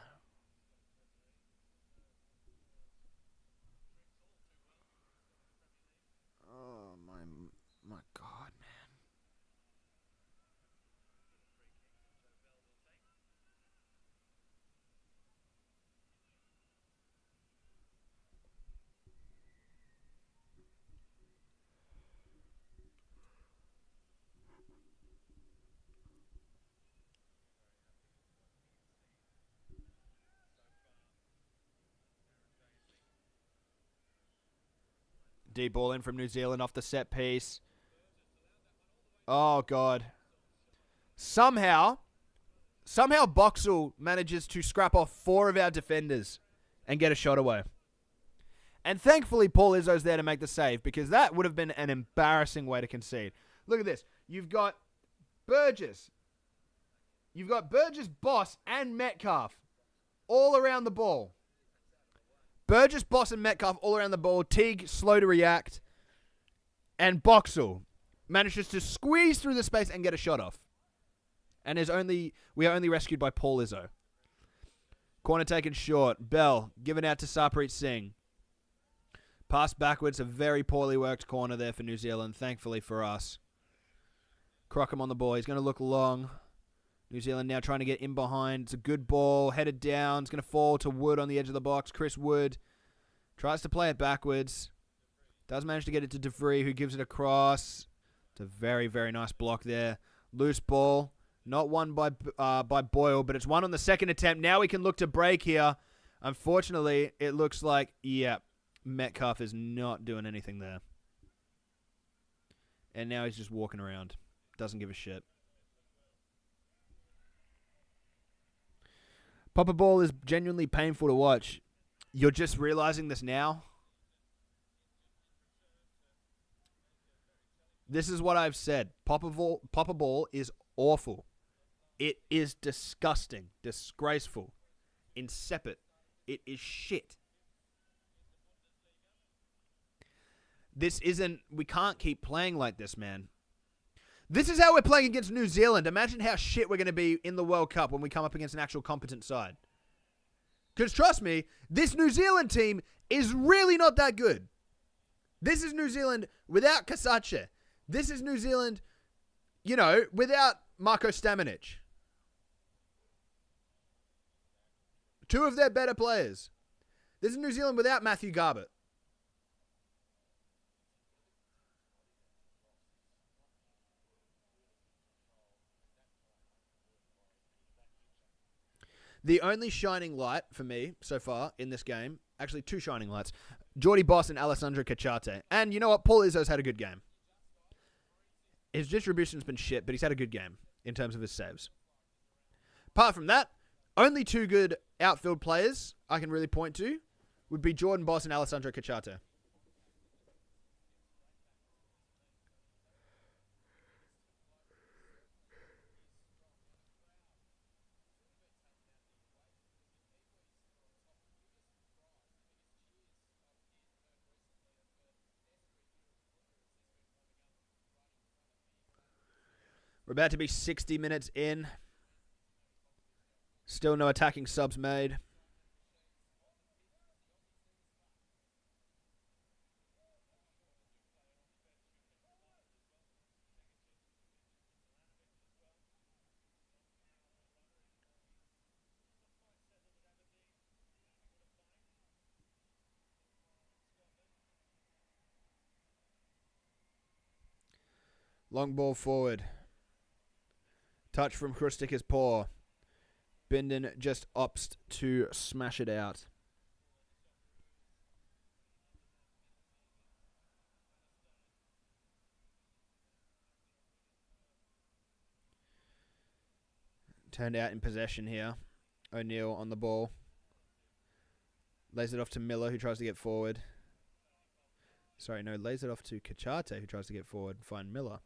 Oh my God, man. Deep ball in from New Zealand off the set piece. Oh God. Somehow Boxall manages to scrap off 4 of our defenders and get a shot away. And thankfully, Paul Izzo's there to make the save, because that would have been an embarrassing way to concede. Look at this. You've got Burgess. You've got Burgess, Boss, and Metcalf all around the ball. Burgess, Boss, and Metcalf all around the ball. Teague, slow to react. And Boxall manages to squeeze through the space and get a shot off. And we are only rescued by Paul Izzo. Corner taken short. Bell given out to Sarpreet Singh. Pass backwards. A very poorly worked corner there for New Zealand. Thankfully for us. Crockham on the ball. He's going to look long. New Zealand now trying to get in behind. It's a good ball. Headed down. It's going to fall to Wood on the edge of the box. Chris Wood tries to play it backwards. Does manage to get it to De Vrij, who gives it across. It's a very, very nice block there. Loose ball. Not won by Boyle, but it's won on the second attempt. Now we can look to break here. Unfortunately, it looks like, Metcalf is not doing anything there. And now he's just walking around. Doesn't give a shit. Popper ball is genuinely painful to watch. You're just realizing this now. This is what I've said. Popper ball is awful. It is disgusting, disgraceful, insipid. It is shit. We can't keep playing like this, man. This is how we're playing against New Zealand. Imagine how shit we're going to be in the World Cup when we come up against an actual competent side. Because trust me, this New Zealand team is really not that good. This is New Zealand without Kasache. This is New Zealand, without Marko Stamenic. 2 of their better players. This is New Zealand without Matthew Garbutt. The only shining light for me so far in this game, actually 2 shining lights, Jordy Boss and Alessandro Cacciate. And you know what? Paul Izzo's had a good game. His distribution's been shit, but he's had a good game in terms of his saves. Apart from that, only 2 good outfield players I can really point to would be Jordan Boss and Alessandro Cacciate. We're about to be 60 minutes in. Still no attacking subs made. Long ball forward. Touch from Krustik is poor. Bindon just opts to smash it out. Turned out in possession here. O'Neill on the ball. Lays it off to Miller, who tries to get forward. Lays it off to Cacciate, who tries to get forward and find Miller.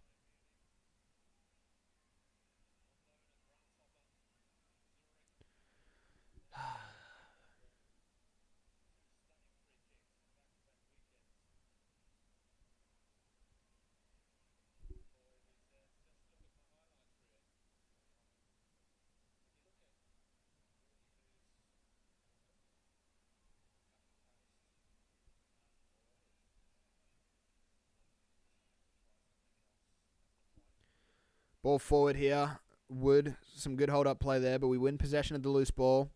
Ball forward here. Wood, some good hold-up play there, but we win possession of the loose ball.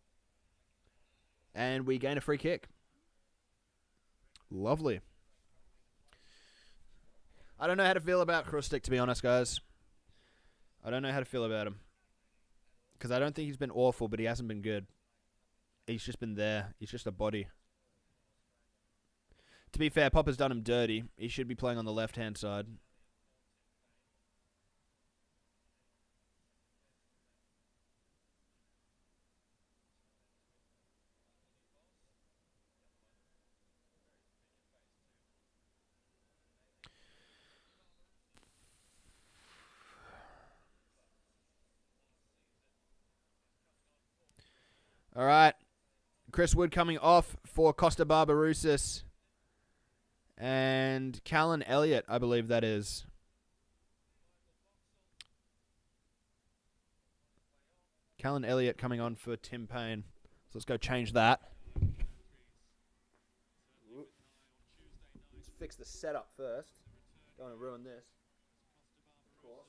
And we gain a free kick. Lovely. I don't know how to feel about Krustik, to be honest, guys. I don't know how to feel about him. Because I don't think he's been awful, but he hasn't been good. He's just been there. He's just a body. To be fair, Popper's done him dirty. He should be playing on the left-hand side. All right. Chris Wood coming off for Costa Barbarousis. And Callan Elliott, I believe that is. Callan Elliott coming on for Tim Payne. So let's go change that. Let's fix the setup first. Don't want to ruin this. Of course.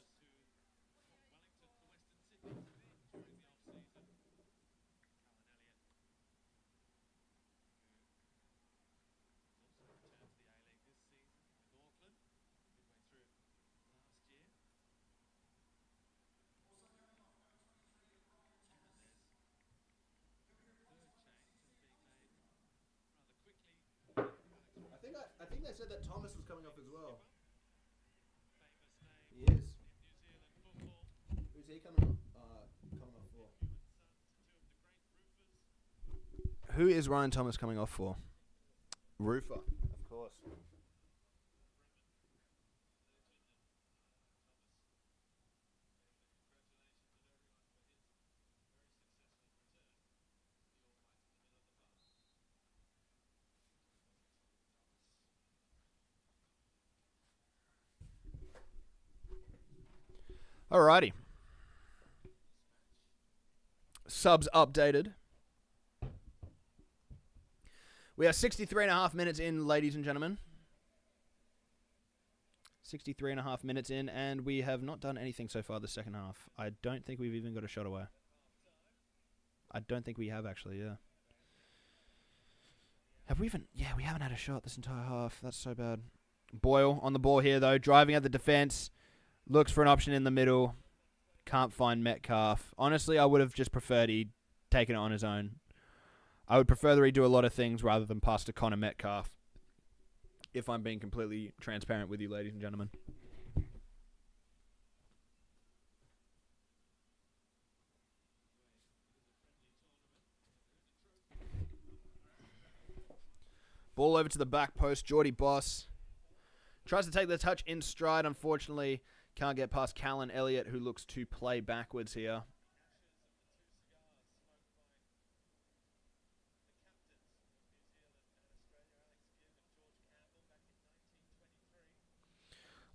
I think they said that Thomas was coming off as well. He is. Who's he coming off for? Who is Ryan Thomas coming off for? Rufer, of course. Alrighty. Subs updated. We are 63.5 minutes in, ladies and gentlemen. 63.5 minutes in, and we have not done anything so far the second half. I don't think we've even got a shot away. I don't think we have, actually, yeah. Have we even... Yeah, we haven't had a shot this entire half. That's so bad. Boyle on the ball here, though. Driving at the defense. Looks for an option in the middle. Can't find Metcalf. Honestly, I would have just preferred he'd taken it on his own. I would prefer that he do a lot of things rather than pass to Connor Metcalf. If I'm being completely transparent with you, ladies and gentlemen. Ball over to the back post. Geordie Boss tries to take the touch in stride. Unfortunately, can't get past Callan Elliott, who looks to play backwards here.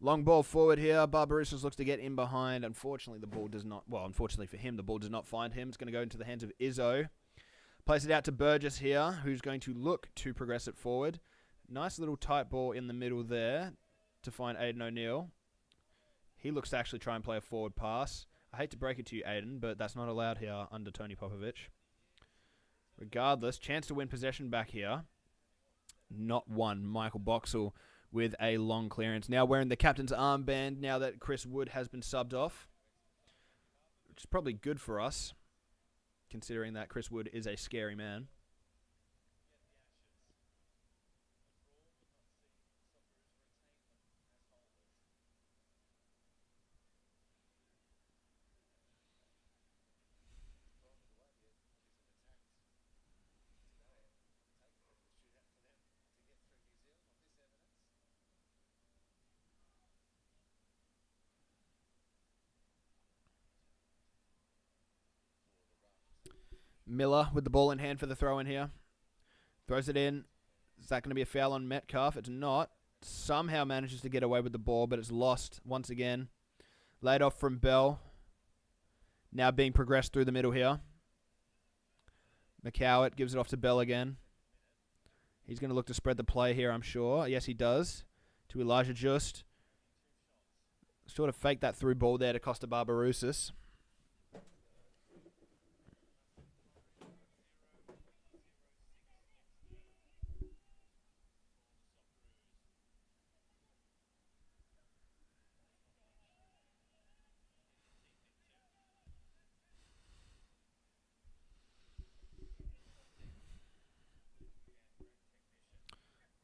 Long ball forward here. Barbarousis looks to get in behind. Unfortunately, the ball does not... Well, unfortunately for him, the ball does not find him. It's going to go into the hands of Izzo. Place it out to Burgess here, who's going to look to progress it forward. Nice little tight ball in the middle there to find Aiden O'Neill. He looks to actually try and play a forward pass. I hate to break it to you, Aiden, but that's not allowed here under Tony Popovich. Regardless, chance to win possession back here. Not one. Michael Boxall with a long clearance. Now wearing the captain's armband now that Chris Wood has been subbed off. Which is probably good for us, considering that Chris Wood is a scary man. Miller with the ball in hand for the throw in here. Throws it in. Is that going to be a foul on Metcalf? It's not. Somehow manages to get away with the ball, but it's lost once again. Laid off from Bell. Now being progressed through the middle here. McCowett gives it off to Bell again. He's going to look to spread the play here, I'm sure. Yes, he does. To Elijah Just. Sort of fake that through ball there to Costa Barbarousis.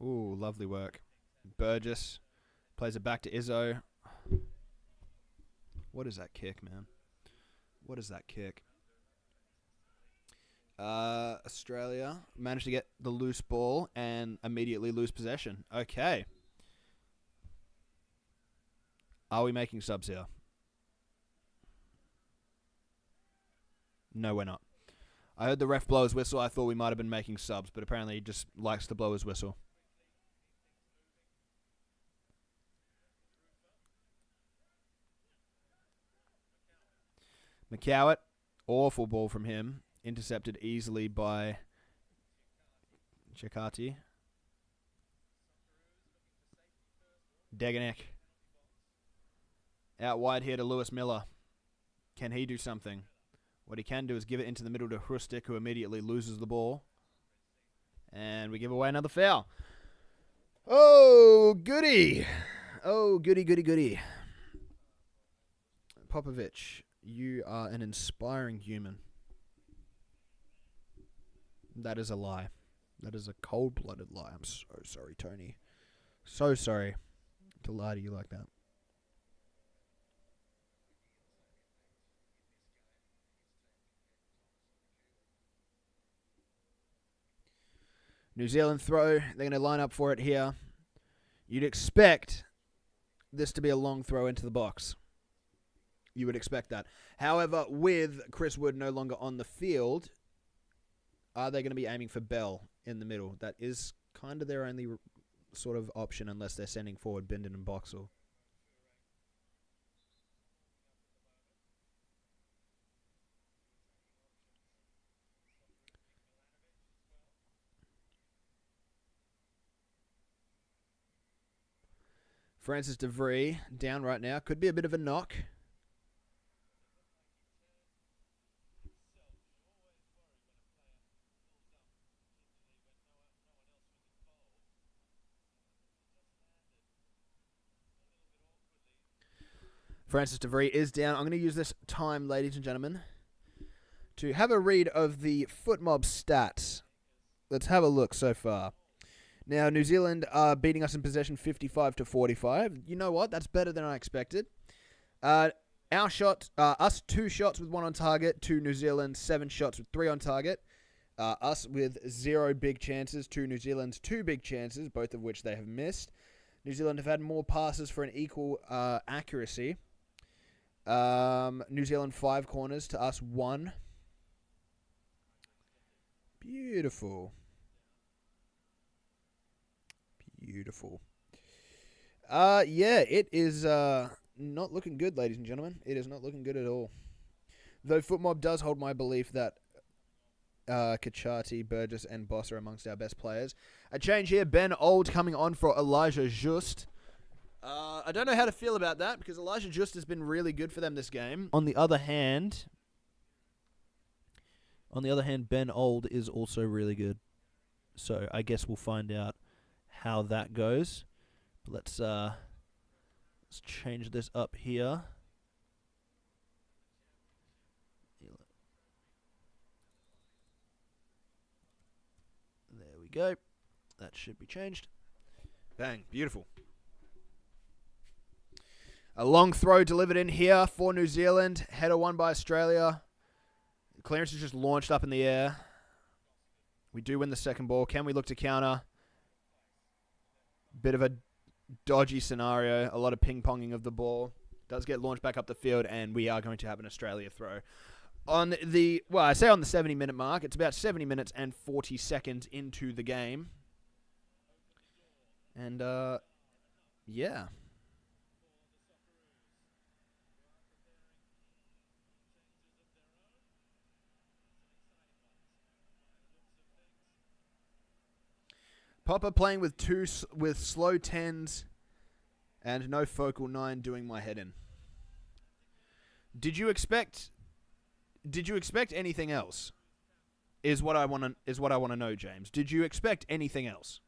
Ooh, lovely work. Burgess plays it back to Izzo. What is that kick, man? What is that kick? Australia managed to get the loose ball and immediately lose possession. Okay. Are we making subs here? No, we're not. I heard the ref blow his whistle. I thought we might have been making subs, but apparently he just likes to blow his whistle. McCowett, awful ball from him. Intercepted easily by Chakati. Deganek. Out wide here to Lewis Miller. Can he do something? What he can do is give it into the middle to Hrustic, who immediately loses the ball. And we give away another foul. Oh, goody. Oh, goody, goody, goody. Popovic, you are an inspiring human. That is a lie. That is a cold-blooded lie. I'm so sorry, Tony. So sorry to lie to you like that. New Zealand throw. They're going to line up for it here. You'd expect this to be a long throw into the box. You would expect that. However, with Chris Wood no longer on the field, are they going to be aiming for Bell in the middle? That is kind of their only sort of option unless they're sending forward Bindon and Boxall. Francis de Vries down right now. Could be a bit of a knock. Francis de Vries is down. I'm going to use this time, ladies and gentlemen, to have a read of the FootMob stats. Let's have a look so far. Now, New Zealand are beating us in possession 55-45. You know what? That's better than I expected. Our shot, us 2 shots with 1 on target, to New Zealand 7 shots with 3 on target. Us with 0 big chances, to New Zealand's 2 big chances, both of which they have missed. New Zealand have had more passes for an equal accuracy. New Zealand 5 corners to us 1. Beautiful. Beautiful. Yeah, it is not looking good, ladies and gentlemen. It is not looking good at all. Though FootMob does hold my belief that Kachati, Burgess, and Boss are amongst our best players. A change here. Ben Old coming on for Elijah Just. I don't know how to feel about that because Elijah Just has been really good for them this game. On the other hand, Ben Old is also really good. So I guess we'll find out how that goes. Let's change this up here. There we go. That should be changed. Bang. Beautiful. A long throw delivered in here for New Zealand. Header won by Australia. Clearance is just launched up in the air. We do win the second ball. Can we look to counter? Bit of a dodgy scenario. A lot of ping-ponging of the ball. Does get launched back up the field, and we are going to have an Australia throw. On the, well, I say on the 70-minute mark. It's about 70 minutes and 40 seconds into the game. And, yeah. Popper playing with slow 10s And no Focal 9 doing my head in. Did you expect anything else? Is what I want to know, James. Did you expect anything else?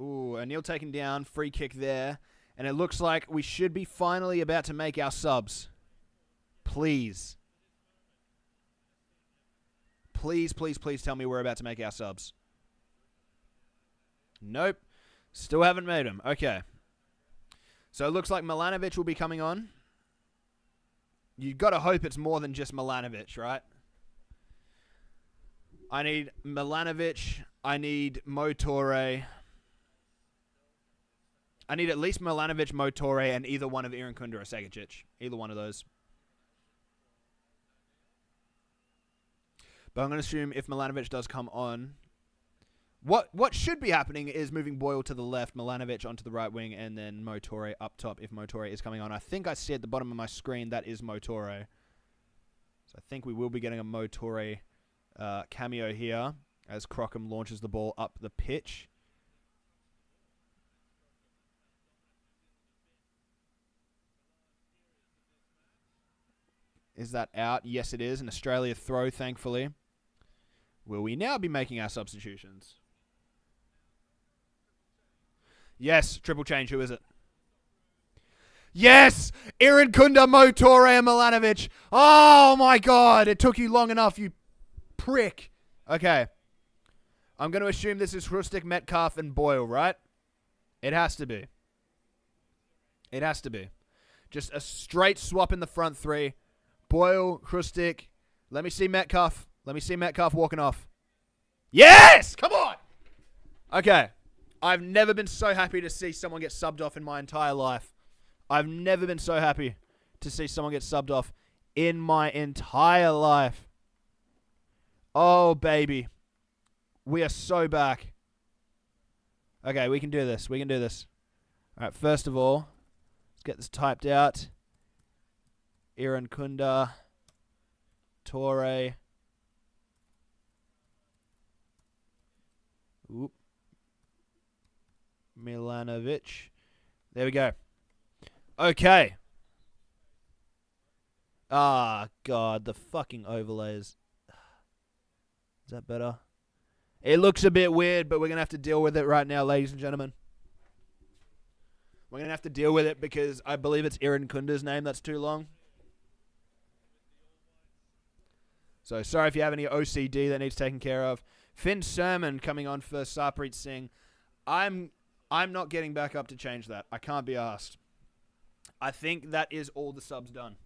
Ooh, O'Neal taken down, free kick there, and it looks like we should be finally about to make our subs. Please. Please, please, please tell me we're about to make our subs. Nope. Still haven't made them. Okay. So it looks like Milanovic will be coming on. You've got to hope it's more than just Milanovic, right? I need Milanovic. I need Motore. I need at least Milanovic, Motore, and either one of Irankunda or Segicic. Either one of those. But I'm going to assume if Milanovic does come on, what should be happening is moving Boyle to the left, Milanovic onto the right wing, and then Motore up top if Motore is coming on. I think I see at the bottom of my screen that is Motore. So I think we will be getting a Motore cameo here as Crockham launches the ball up the pitch. Is that out? Yes, it is. An Australia throw, thankfully. Will we now be making our substitutions? Yes, triple change. Who is it? Yes! Irankunda, Motore, and Milanovic. Oh, my God. It took you long enough, you prick. Okay. I'm going to assume this is Hrustic, Metcalf, and Boyle, right? It has to be. It has to be. Just a straight swap in the front three. Boyle, Hrustic. Let me see Metcalf. Let me see Metcalf walking off. Yes! Come on! Okay. I've never been so happy to see someone get subbed off in my entire life. I've never been so happy to see someone get subbed off in my entire life. Oh, baby. We are so back. Okay, we can do this. We can do this. All right, first of all, let's get this typed out. Irankunda, Torre. Oop. Milanovic. There we go. Okay. Ah, God, the fucking overlays. Is that better? It looks a bit weird, but we're going to have to deal with it right now, ladies and gentlemen. We're going to have to deal with it because I believe it's Irankunda's name that's too long. So sorry if you have any OCD that needs taken care of. Finn Sermon coming on for Sarpreet Singh. I'm not getting back up to change that. I can't be asked. I think that is all the subs done.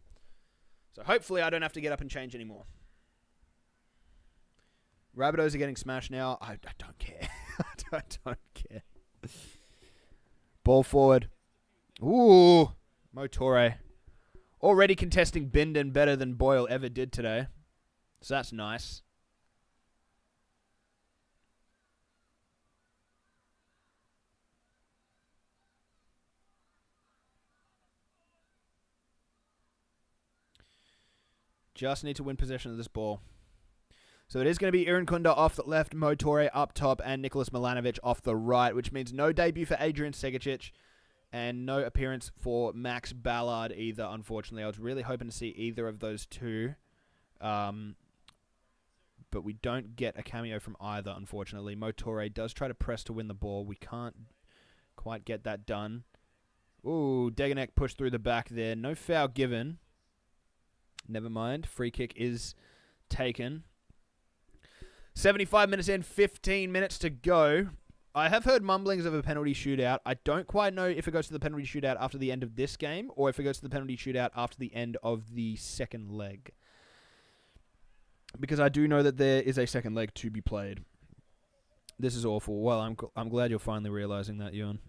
So hopefully I don't have to get up and change anymore. Rabbitohs are getting smashed now. I don't care. I don't care. Ball forward. Ooh. Motore. Already contesting Bindon better than Boyle ever did today. So that's nice. Just need to win possession of this ball. So it is going to be Irankunda off the left, Motore up top, and Nicholas Milanovic off the right, which means no debut for Adrian Segicic and no appearance for Max Ballard either, unfortunately. I was really hoping to see either of those two. But we don't get a cameo from either, unfortunately. Motore does try to press to win the ball. We can't quite get that done. Ooh, Deganek pushed through the back there. No foul given. Never mind. Free kick is taken. 75 minutes in, 15 minutes to go. I have heard mumblings of a penalty shootout. I don't quite know if it goes to the penalty shootout after the end of this game or if it goes to the penalty shootout after the end of the second leg. Because I do know that there is a second leg to be played. This is awful. Well, I'm glad you're finally realizing that, Ewan.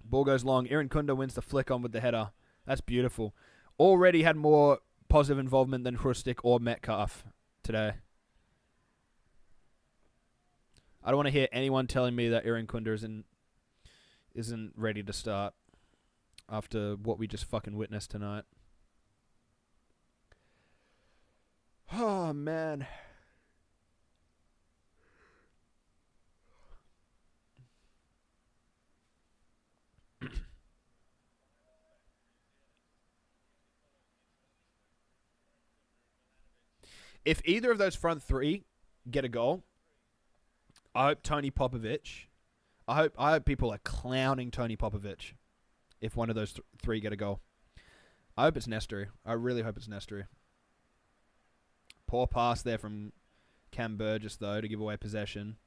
Ball goes long. Irankunda wins the flick on with the header. That's beautiful. Already had more positive involvement than Hrustic or Metcalf today. I don't want to hear anyone telling me that Irankunda isn't ready to start after what we just fucking witnessed tonight. Oh, man. If either of those front three get a goal, I hope Tony Popovic. I hope people are clowning Tony Popovic if one of those three get a goal. I hope it's Nestory. I really hope it's Nestory. Poor pass there from Cam Burgess, though, to give away possession.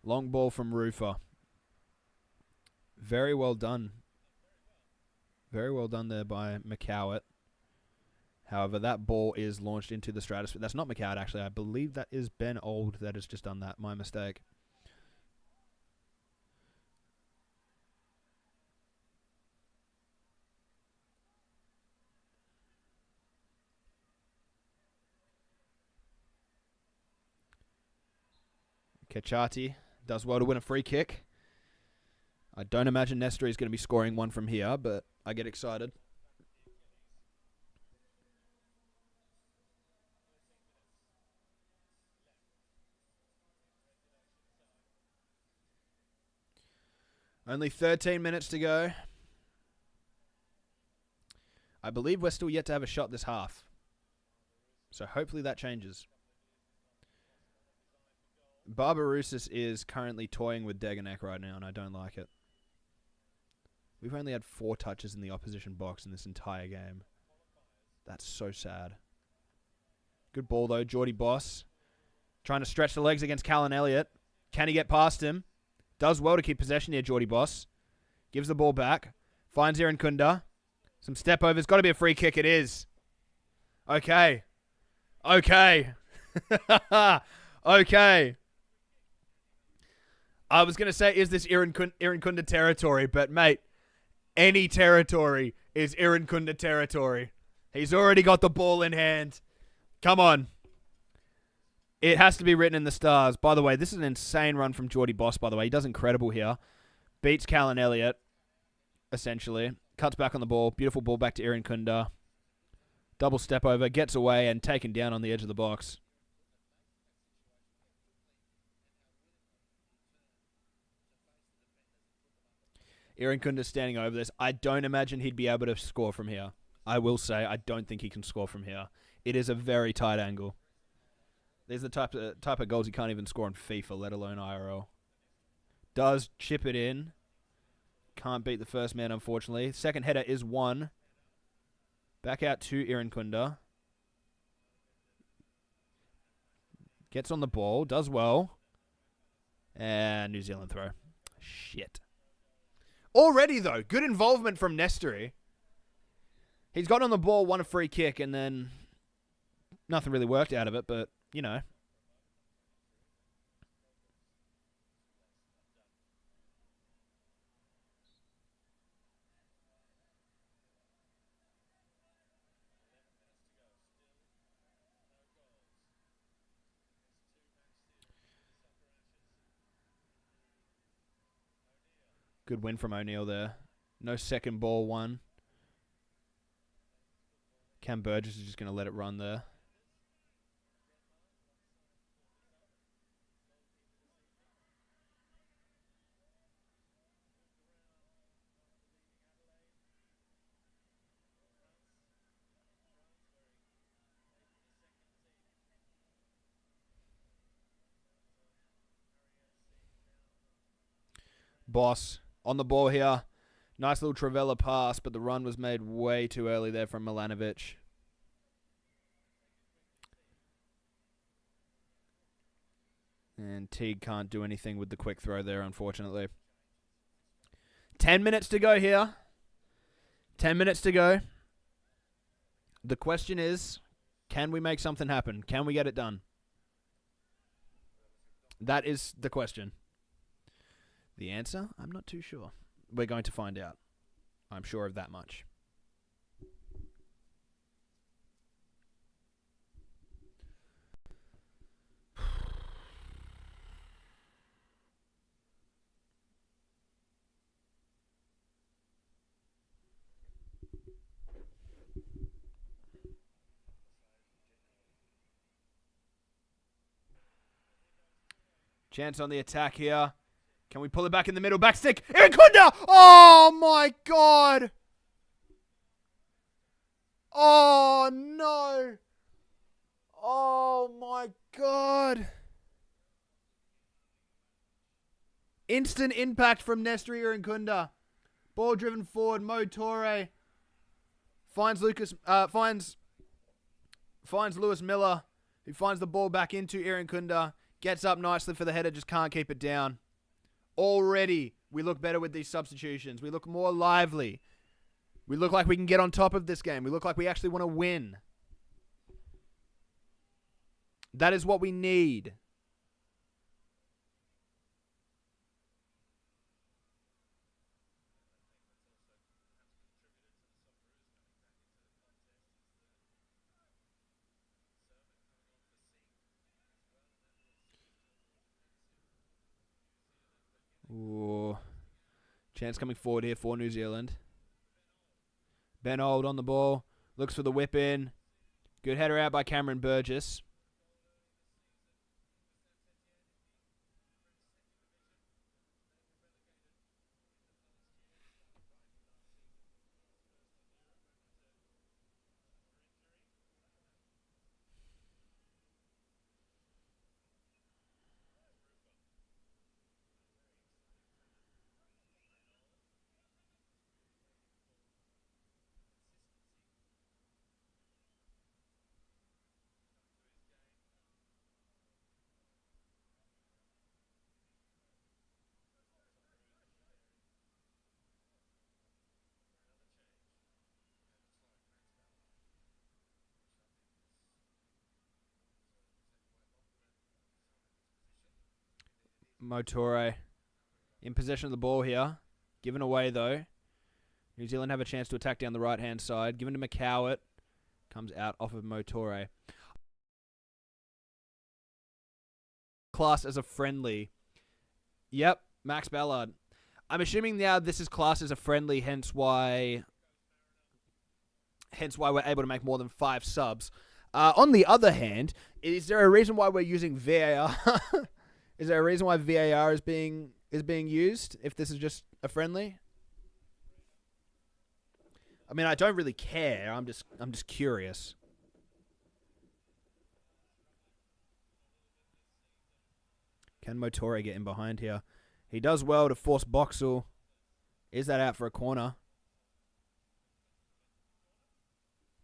Long ball from Rufer. Very well done. Very well done there by McCowett. However, that ball is launched into the stratosphere. That's not McCowett, actually. I believe that is Ben Old that has just done that. My mistake. Kachati does well to win a free kick. I don't imagine Nestory is going to be scoring one from here, but I get excited. Only 13 minutes to go. I believe we're still yet to have a shot this half. So hopefully that changes. Barbarousis is currently toying with Deganek right now, and I don't like it. We've only had 4 touches in the opposition box in this entire game. That's so sad. Good ball, though. Geordie Boss trying to stretch the legs against Callan Elliott. Can he get past him? Does well to keep possession here, Geordie Boss. Gives the ball back. Finds Aaron Kunda. Some step overs. Got to be a free kick. It is. Okay. Okay. Okay. I was going to say, is this Aaron Kunda territory? But, mate, any territory is Aaron Kunda territory. He's already got the ball in hand. Come on. It has to be written in the stars. By the way, this is an insane run from Geordie Boss, by the way. He does incredible here. Beats Callan Elliott, essentially. Cuts back on the ball. Beautiful ball back to Aaron Kunda. Double step over. Gets away and taken down on the edge of the box. Aaron Kunda standing over this. I don't imagine he'd be able to score from here. I will say, I don't think he can score from here. It is a very tight angle. These are the type of goals you can't even score in FIFA, let alone IRL. Does chip it in. Can't beat the first man, unfortunately. Second header is won. Back out to Aaron Kunda. Gets on the ball. Does well. And New Zealand throw. Shit. Already, though, good involvement from Nestory. He's got on the ball, won a free kick, and then nothing really worked out of it, but, you know. Good win from O'Neill there. No second ball won. Cam Burgess is just going to let it run there. Boss on the ball here. Nice little Travella pass, but the run was made way too early there from Milanovic. And Teague can't do anything with the quick throw there, unfortunately. 10 minutes to go here. 10 minutes to go. The question is, can we make something happen? Can we get it done? That is the question. The answer? I'm not too sure. We're going to find out. I'm sure of that much. Chance on the attack here. Can we pull it back in the middle? Back stick. Aaron Kunda! Oh, my God. Oh, no. Oh, Oh my God. Instant impact from Nestor Irankunda. Ball driven forward. Mo Torre finds Lewis Miller, who finds the ball back into Irankunda. Gets up nicely for the header, just can't keep it down. Already, we look better with these substitutions. We look more lively. We look like we can get on top of this game. We look like we actually want to win. That is what we need. Ooh. Chance coming forward here for New Zealand. Ben Old on the ball. Looks for the whip in. Good header out by Cameron Burgess. Mo Torre in possession of the ball here. Given away, though. New Zealand have a chance to attack down the right-hand side. Given to McCowett. Comes out off of Mo Torre. Class as a friendly. Yep, Max Ballard. I'm assuming now this is classed as a friendly, hence why we're able to make more than 5 subs. On the other hand, is there a reason why we're using VAR? Is there a reason why VAR is being used if this is just a friendly? I mean, I don't really care. I'm just curious. Can Mo Torre get in behind here? He does well to force Boxall. Is that out for a corner?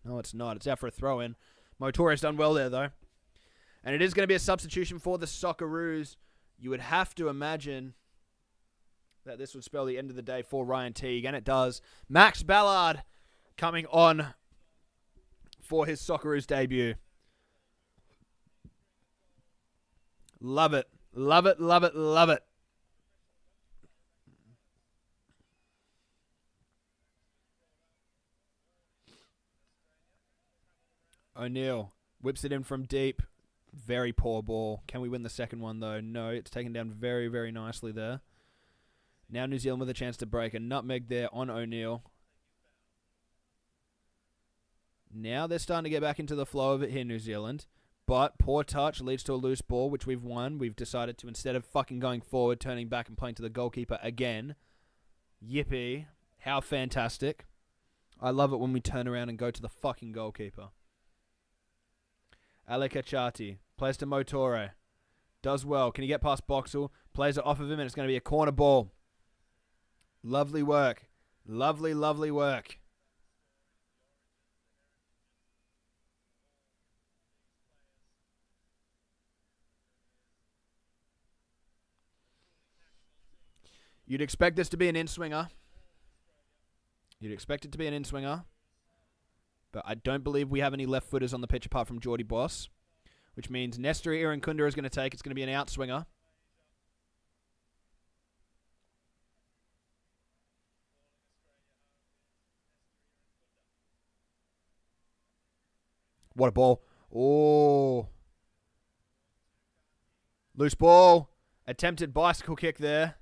No, it's not. It's out for a throw-in. Mo Torre's done well there, though. And it is going to be a substitution for the Socceroos. You would have to imagine that this would spell the end of the day for Ryan Teague, and it does. Max Ballard coming on for his Socceroos debut. Love it. Love it, love it, love it. O'Neill whips it in from deep. Very poor ball. Can we win the second one, though? No, it's taken down very, very nicely there. Now New Zealand with a chance to break. A nutmeg there on O'Neill. Now they're starting to get back into the flow of it here, New Zealand. But poor touch leads to a loose ball, which we've won. We've decided to, instead of fucking going forward, turning back and playing to the goalkeeper again. Yippee. How fantastic. I love it when we turn around and go to the fucking goalkeeper. Alec Achati plays to Mo Torre. Does well. Can he get past Boxall? Plays it off of him, and it's going to be a corner ball. Lovely work. Lovely, lovely work. You'd expect this to be an in-swinger. You'd expect it to be an in-swinger. But I don't believe we have any left-footers on the pitch apart from Geordie Boss. Which means Nestor Irankunda is going to take. It's going to be an out-swinger. What a ball. Oh. Loose ball. Attempted bicycle kick there.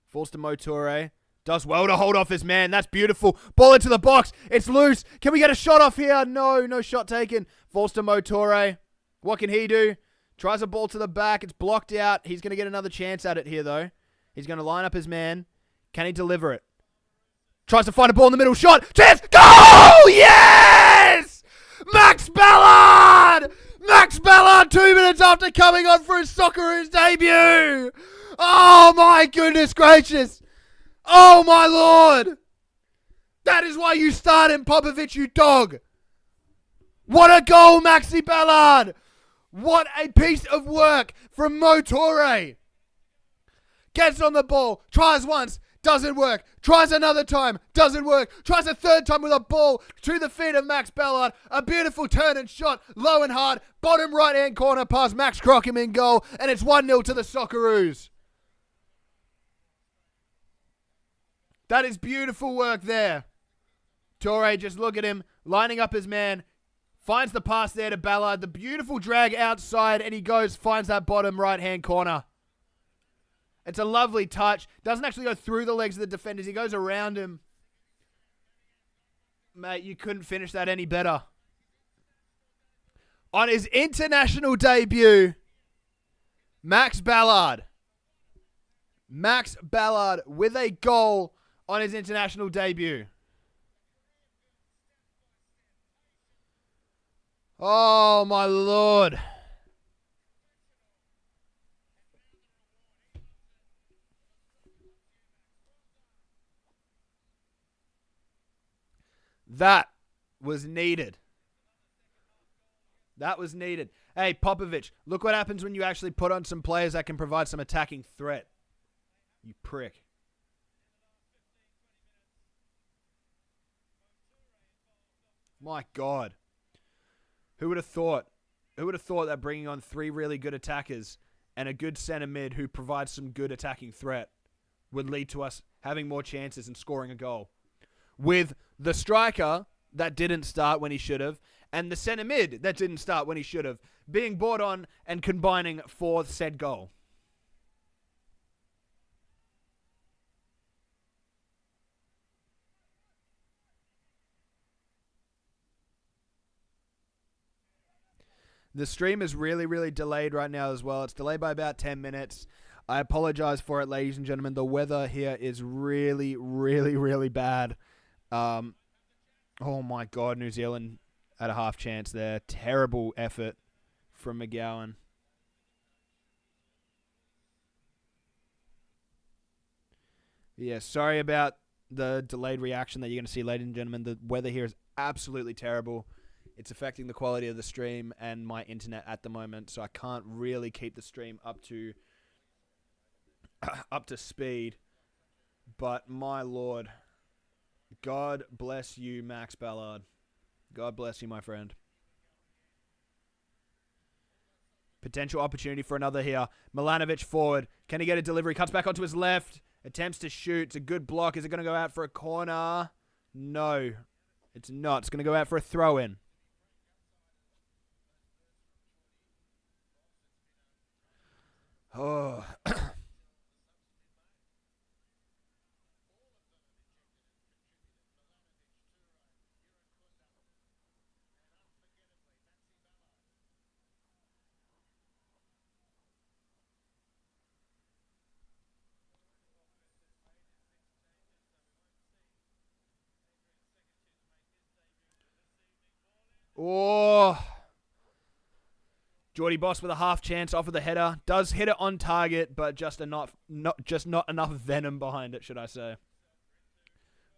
Falls to Mo Torre. Does well to hold off his man. That's beautiful. Ball into the box. It's loose. Can we get a shot off here? No, no shot taken. Falls to Mo Torre. What can he do? Tries a ball to the back. It's blocked out. He's going to get another chance at it here, though. He's going to line up his man. Can he deliver it? Tries to find a ball in the middle. Shot. Chance. Goal! Yes! Max Ballard! Max Max Ballard 2 minutes after coming on for his Socceroos debut. Oh my goodness gracious. Oh my lord. That is why you start him, Popovic, you dog. What a goal, Maxi Ballard. What a piece of work from Mo Toure. Gets on the ball, tries once, doesn't work. Tries another time, doesn't work. Tries a third time with a ball to the feet of Max Ballard. A beautiful turn and shot, low and hard. Bottom right-hand corner pass, Max Crockham in goal. And it's 1-0 to the Socceroos. That is beautiful work there. Toure, just look at him, lining up his man. Finds the pass there to Ballard. The beautiful drag outside, and he goes, finds that bottom right-hand corner. It's a lovely touch. Doesn't actually go through the legs of the defenders. He goes around him. Mate, you couldn't finish that any better. On his international debut, Max Ballard. Max Ballard with a goal on his international debut. Oh, my lord. That was needed. That was needed. Hey, Popovic, look what happens when you actually put on some players that can provide some attacking threat. You prick. My God. Who would have thought? Who would have thought that bringing on 3 really good attackers and a good centre mid who provides some good attacking threat would lead to us having more chances and scoring a goal? With the striker that didn't start when he should have, and the centre mid that didn't start when he should have, being brought on and combining for said goal. The stream is really, really delayed right now as well. It's delayed by about 10 minutes. I apologize for it, ladies and gentlemen. The weather here is really, really, really bad. Oh my God, New Zealand had a half chance there. Terrible effort from McGowan. Yeah, sorry about the delayed reaction that you're going to see, ladies and gentlemen. The weather here is absolutely terrible. It's affecting the quality of the stream and my internet at the moment, so I can't really keep the stream up to speed. But my lord, God bless you, Max Ballard. God bless you, my friend. Potential opportunity for another here. Milanovic forward. Can he get a delivery? Cuts back onto his left. Attempts to shoot. It's a good block. Is it going to go out for a corner? No, it's not. It's going to go out for a throw-in. Oh. Oh. Geordie Boss with a half chance off of the header. Does hit it on target, but just not enough venom behind it, should I say.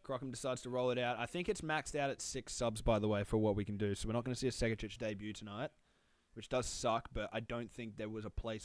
Crockham decides to roll it out. I think it's maxed out at 6 subs, by the way, for what we can do. So we're not going to see a Segacic debut tonight, which does suck, but I don't think there was a place